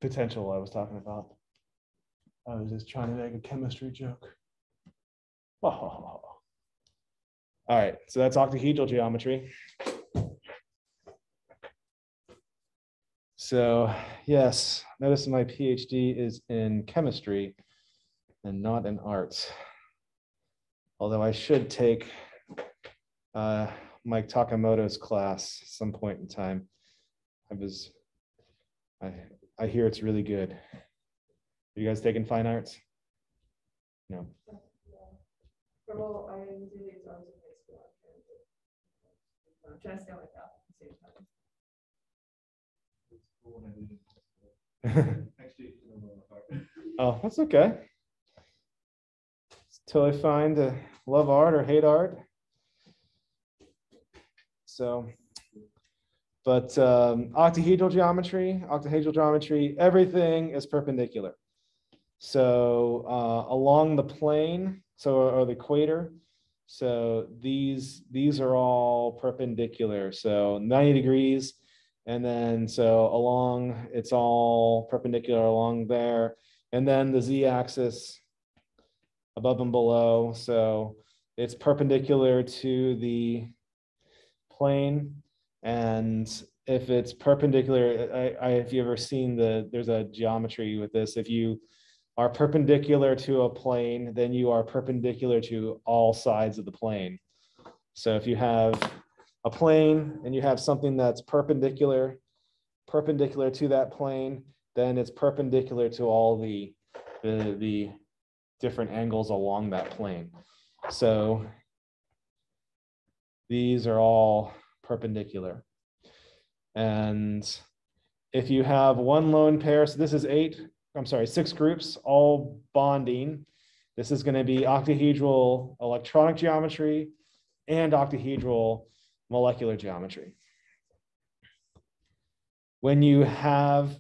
potential I was talking about. I was just trying to make a chemistry joke. Oh. All right, so that's octahedral geometry. So yes, notice my PhD is in chemistry and not in arts. Although I should take Mike Takamoto's class some point in time. I hear it's really good. Are you guys taking fine arts? No. Well, I do the exams in high school. I'm trying to stay on my path at the same time. Actually, Oh, that's okay. It's totally fine to love art or hate art. So But octahedral geometry, everything is perpendicular. So along the plane, or the equator, so these are all perpendicular. So 90 degrees, and then so along, it's all perpendicular along there, and then the z-axis above and below. So it's perpendicular to the plane. And if it's perpendicular, if you ever seen there's a geometry with this, if you are perpendicular to a plane, then you are perpendicular to all sides of the plane. So if you have a plane and you have something that's perpendicular to that plane, then it's perpendicular to all the different angles along that plane. So these are all perpendicular. And if you have one lone pair, so this is 6 groups, all bonding. This is going to be octahedral electronic geometry and octahedral molecular geometry. When you have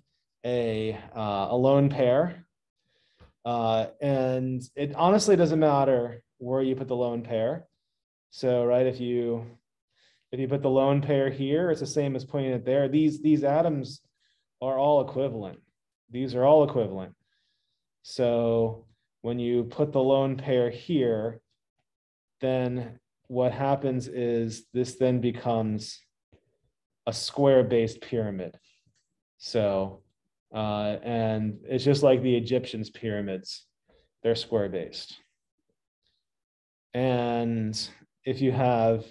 a lone pair, and it honestly doesn't matter where you put the lone pair. So, right, if you put the lone pair here, it's the same as putting it there. These atoms are all equivalent. These are all equivalent. So when you put the lone pair here, then what happens is this then becomes a square-based pyramid. So, and it's just like the Egyptians' pyramids, they're square-based. And if you have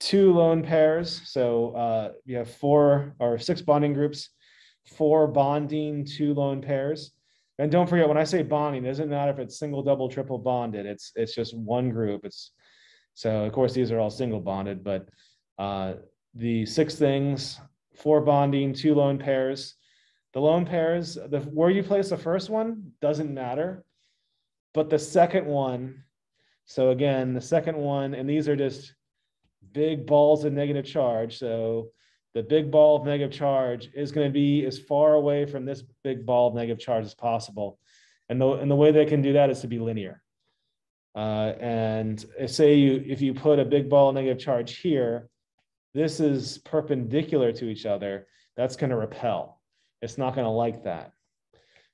2 lone pairs, so you have 4 or 6 bonding groups, 4 bonding, 2 lone pairs. And don't forget, when I say bonding, it doesn't matter if it's single, double, triple bonded. It's just one group. So of course these are all single bonded, but the 6 things, 4 bonding, 2 lone pairs. The lone pairs, where you place the first one doesn't matter, but the second one. So again, the second one, and these are just big balls of negative charge. So the big ball of negative charge is going to be as far away from this big ball of negative charge as possible. And the way they can do that is to be linear. And say if you put a big ball of negative charge here, this is perpendicular to each other, that's going to repel. It's not going to like that.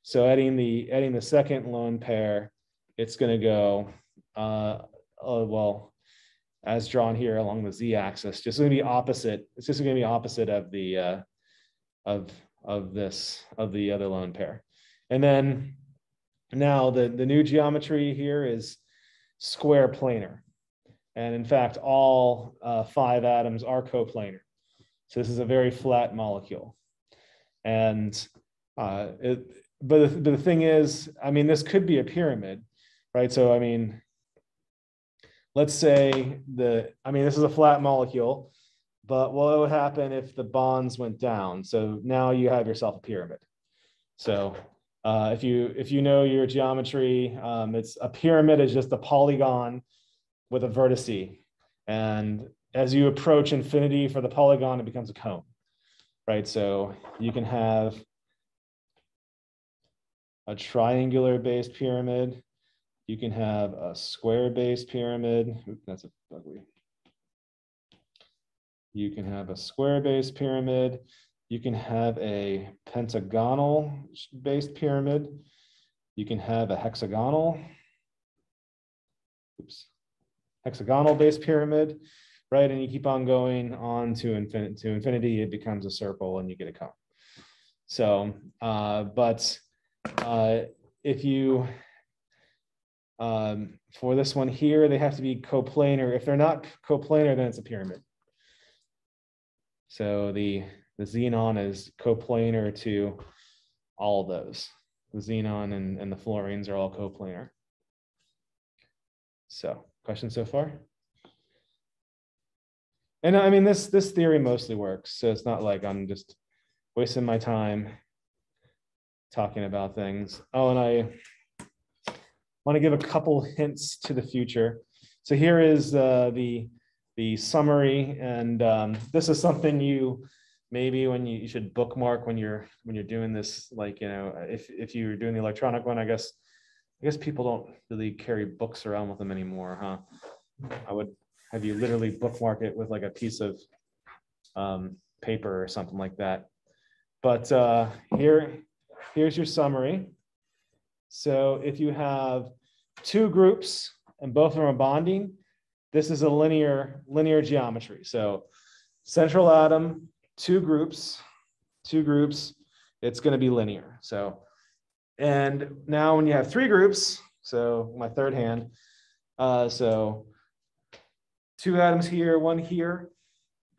So adding the second lone pair, it's going to go, well, as drawn here along the z-axis, just going to be opposite. It's just going to be opposite of the of the other lone pair. And then now the new geometry here is square planar. And in fact, all 5 atoms are coplanar. So this is a very flat molecule. And but the thing is, I mean, this could be a pyramid, right? So I mean, let's say this is a flat molecule, but what would happen if the bonds went down? So now you have yourself a pyramid. So if you know your geometry, it's a pyramid is just a polygon with a vertice. And as you approach infinity for the polygon, it becomes a cone, right? So you can have a triangular based pyramid. You can have a square-based pyramid. Oops, that's ugly. You can have a square-based pyramid. You can have a pentagonal-based pyramid. You can have a hexagonal-based pyramid, right? And you keep on going on to infinity. It becomes a circle, and you get a cone. So, if you for this one here, they have to be coplanar. If they're not coplanar, then it's a pyramid. So the xenon is coplanar to all of those. The xenon and the fluorines are all coplanar. So, questions so far? And I mean, this theory mostly works. So it's not like I'm just wasting my time talking about things. Oh, and I want to give a couple hints to the future. So here is the the summary. And this is something you maybe when you should bookmark when you're doing this, like, you know, if you're doing the electronic one, I guess people don't really carry books around with them anymore, huh? I would have you literally bookmark it with like a piece of paper or something like that. But here's your summary. So if you have two groups and both of them are bonding, this is a linear geometry. So central atom, two groups, it's going to be linear. So, and now when you have three groups, so my third hand, so two atoms here, one here,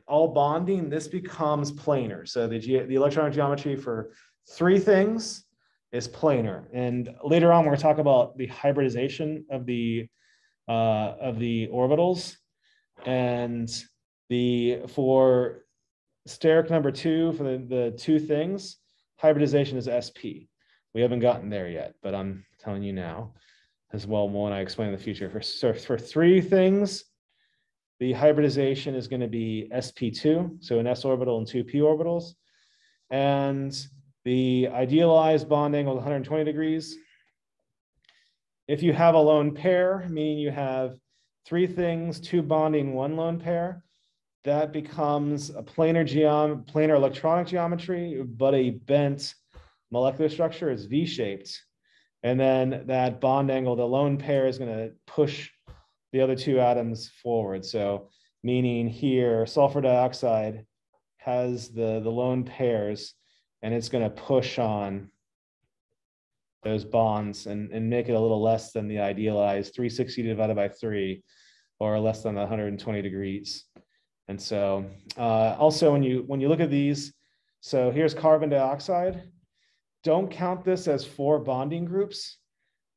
all bonding, this becomes planar. So the electronic geometry for three things is planar. And later on, we're going to talk about the hybridization of the orbitals. And for steric number two, for the two things, hybridization is SP. We haven't gotten there yet, but I'm telling you now as well when I explain in the future. For three things, the hybridization is going to be sp2, so an s orbital and two p orbitals. And the idealized bond angle is 120 degrees. If you have a lone pair, meaning you have three things, two bonding, one lone pair, that becomes a planar electronic geometry, but a bent molecular structure is V-shaped. And then that bond angle, the lone pair, is going to push the other two atoms forward. So meaning here, sulfur dioxide has the lone pairs, and it's going to push on those bonds and make it a little less than the idealized 360 divided by 3, or less than 120 degrees. And so also when you look at these, so here's carbon dioxide. Don't count this as 4 bonding groups.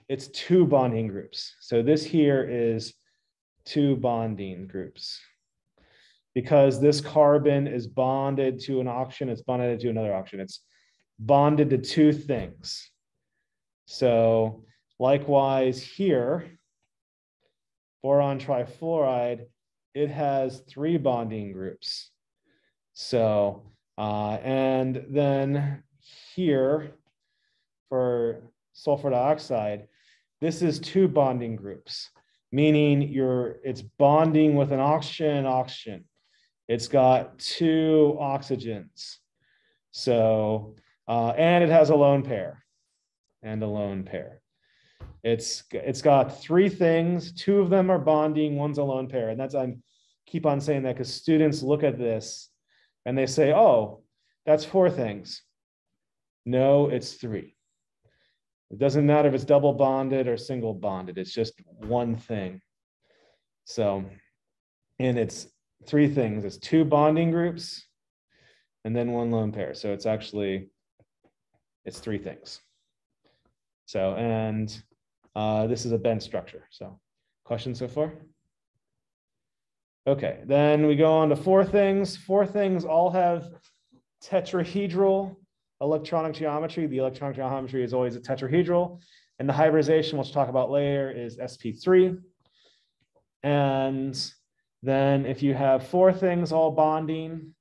It's 2 bonding groups. So this here is 2 bonding groups, because this carbon is bonded to an oxygen, it's bonded to another oxygen. It's bonded to 2 things. So likewise here, boron trifluoride, it has 3 bonding groups. So, and then here for sulfur dioxide, this is 2 bonding groups, meaning it's bonding with an oxygen. It's got 2 oxygens. So, and it has a lone pair and a lone pair. It's got 3 things, 2 of them are bonding, 1's a lone pair. And that's, I keep on saying that because students look at this and they say, oh, that's 4 things. No, it's 3. It doesn't matter if it's double bonded or single bonded, it's just 1 thing. So, and it's 3 things. It's 2 bonding groups and then 1 lone pair. So it's 3 things. So, and this is a bent structure. So questions so far? Okay, then we go on to 4 things. 4 things all have tetrahedral electronic geometry. The electronic geometry is always a tetrahedral. And the hybridization, which we'll talk about later, is sp3. And then if you have 4 things all bonding,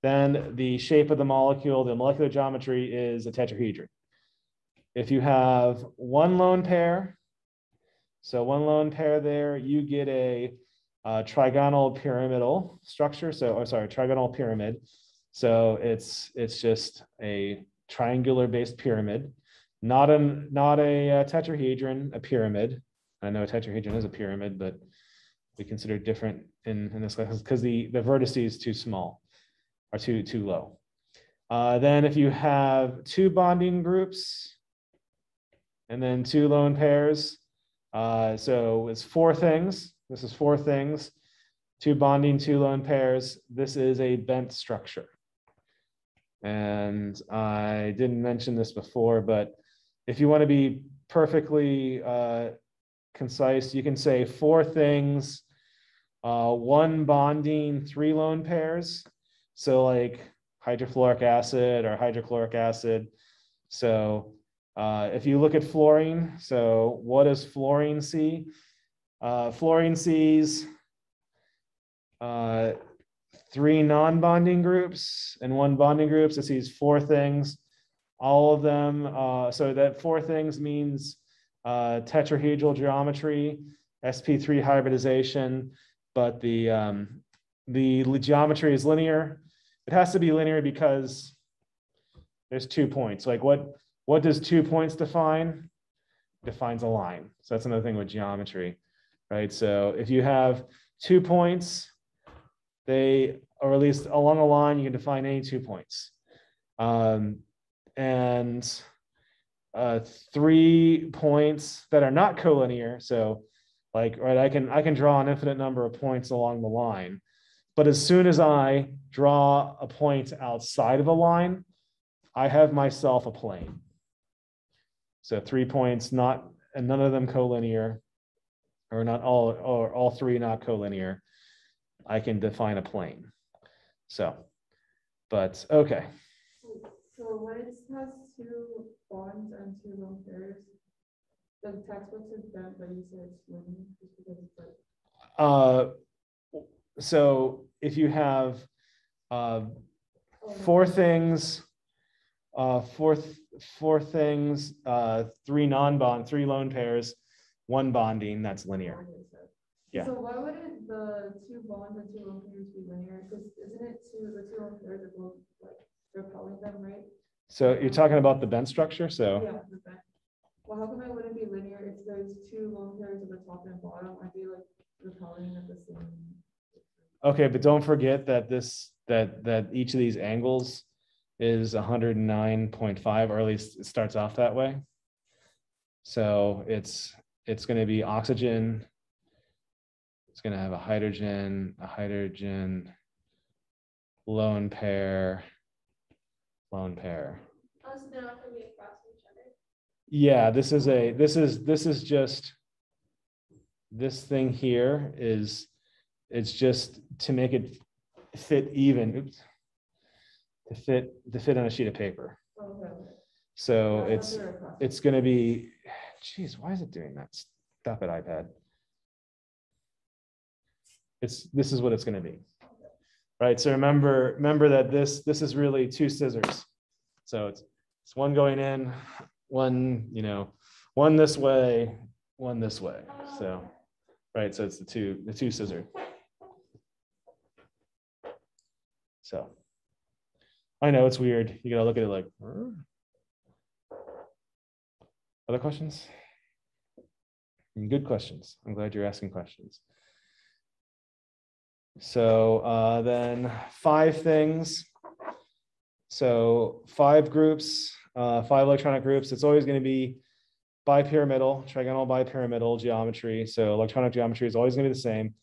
then the shape of the molecule, the molecular geometry, is a tetrahedron. If you have 1 lone pair, so 1 lone pair there, you get a trigonal pyramidal structure. So, trigonal pyramid. So it's just a triangular based pyramid, not a tetrahedron, a pyramid. I know a tetrahedron is a pyramid, but we consider it different in this class because the vertices is too small, or too low. Then if you have 2 bonding groups and then 2 lone pairs, so it's 4 things. This is 4 things, 2 bonding, 2 lone pairs. This is a bent structure. And I didn't mention this before, but if you want to be perfectly concise, you can say 4 things, 1 bonding, 3 lone pairs. So like hydrofluoric acid or hydrochloric acid. So if you look at fluorine, so what does fluorine see? Fluorine sees 3 non-bonding groups and 1 bonding group. So it's these 4 things, all of them. So that 4 things means tetrahedral geometry, sp3 hybridization, but the geometry is linear. It has to be linear because there's 2 points. Like what does 2 points define? Defines a line. So that's another thing with geometry, right? So if you have 2 points, they, or at least along a line, you can define any 2 points. And 3 points that are not collinear. So like, right, I can draw an infinite number of points along the line. But as soon as I draw a point outside of a line, I have myself a plane. So 3 points, not, and none of them collinear, or not all, or all 3 not collinear. I can define a plane. So, but okay. So when it has 2 bonds and 2 lone pairs, the textbook says that, but you said it's linear just because it's like. So if you have 4 things, 4 things, 3 non-bond, 3 lone pairs, 1 bonding, that's linear. Yeah. So why wouldn't the 2 bonds and 2 lone pairs be linear? Because isn't it the 2 lone pairs are both like repelling them, right? So you're talking about the bent structure. So yeah, the bent. Well, how come it wouldn't be linear if there's 2 lone pairs at the top and bottom? I'd be like repelling at the same. okay, but don't forget that that each of these angles is 109.5, or at least it starts off that way. So it's going to be oxygen. It's going to have a hydrogen, lone pair. Oh, so they're not going to be across from each other? Yeah, this is just, this thing here is, it's just to make it fit even. Oops. To fit on a sheet of paper. Okay. So Yeah, it's going to be, geez, why is it doing that? Stop it, iPad. This is what it's going to be, right? So remember that this is really 2 scissors. So it's one going in, one, one this way, one this way. So, right. So it's the two scissors. So I know it's weird. You got to look at it like, other questions? Good questions. I'm glad you're asking questions. So then 5 things. So 5 groups, 5 electronic groups. It's always going to be bipyramidal, trigonal bipyramidal geometry. So electronic geometry is always going to be the same.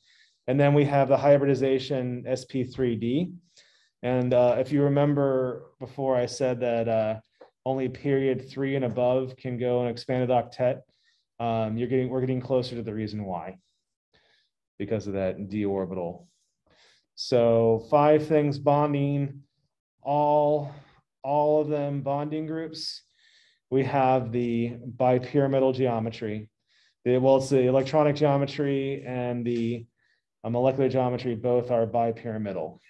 And then we have the hybridization sp3d. And if you remember before, I said that only period 3 and above can go in expanded octet. We're getting closer to the reason why, because of that d orbital. So 5 things bonding, all of them bonding groups. We have the bipyramidal geometry. It's the electronic geometry and the molecular geometry, both are bipyramidal.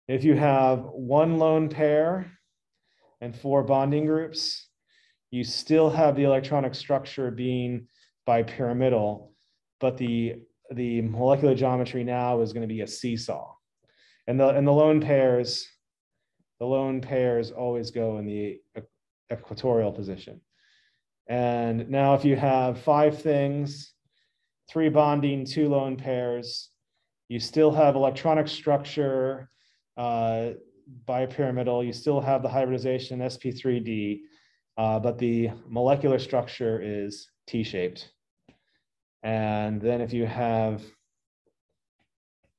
If you have 1 lone pair and 4 bonding groups, you still have the electronic structure being bipyramidal, but the molecular geometry now is going to be a seesaw. And the lone pairs always go in the equatorial position. And now if you have 5 things, 3 bonding, 2 lone pairs, you still have electronic structure bipyramidal, you still have the hybridization sp3d, but the molecular structure is T-shaped. And then if you have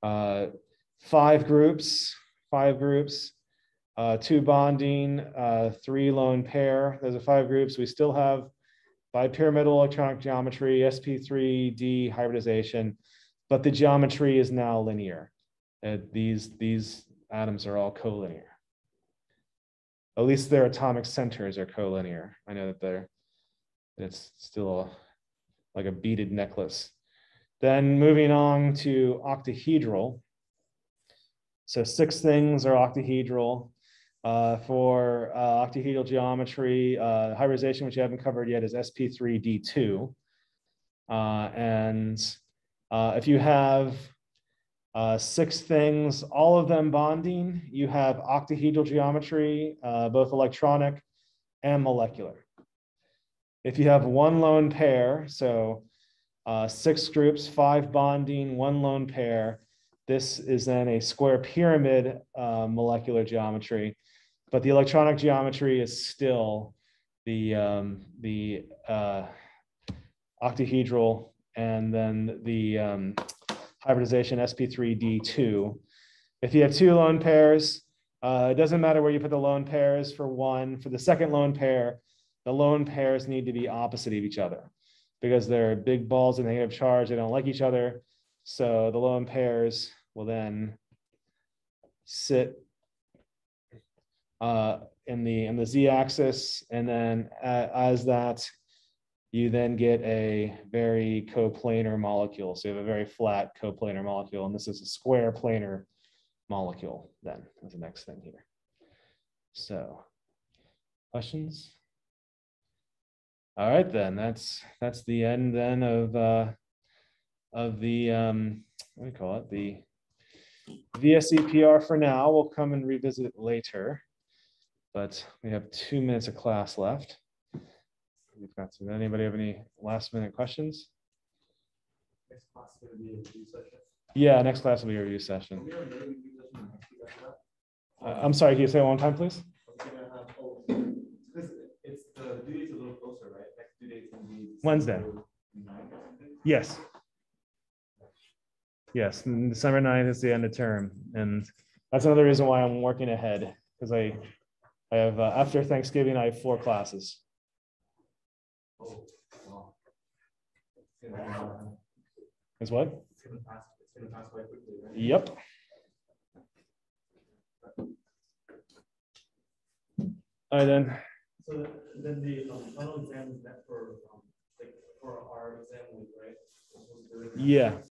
5 groups, 2 bonding, 3 lone pair, those are 5 groups. We still have bipyramidal electronic geometry, sp3d hybridization, but the geometry is now linear. These atoms are all collinear. At least their atomic centers are collinear. I know that it's still like a beaded necklace. Then moving on to octahedral. So 6 things are octahedral. For octahedral geometry, hybridization, which you haven't covered yet, is sp3d2. If you have 6 things, all of them bonding, you have octahedral geometry, both electronic and molecular. If you have 1 lone pair, so 6 groups, 5 bonding, 1 lone pair, this is then a square pyramid molecular geometry, but the electronic geometry is still the octahedral, and then the hybridization sp3d2. If you have 2 lone pairs, it doesn't matter where you put the lone pairs for one. For the second lone pair, the lone pairs need to be opposite of each other because they're big balls of negative charge. They don't like each other. So the lone pairs will then sit in the z-axis, and then as that, you then get a very coplanar molecule. So you have a very flat coplanar molecule, and this is a square planar molecule. Then is the next thing here. So, questions? All right, then that's the end then of the what do you call it, the VSEPR for now. We'll come and revisit it later, but we have 2 minutes of class left. Anybody have any last minute questions? Next class is going to be a review session. Yeah, next class will be a review session. I'm sorry, can you say it one time, please? It's the due date's a little closer, right? Next due date's going to be Wednesday. 9th or something? Yes. Yes, December 9th is the end of term. And that's another reason why I'm working ahead, because I have, after Thanksgiving, I have 4 classes. Oh, wow. It's gonna Is what? It's gonna pass quite quickly, right? Yep. All right, then. So then the final exam is that for like for our exam week, right? Yeah.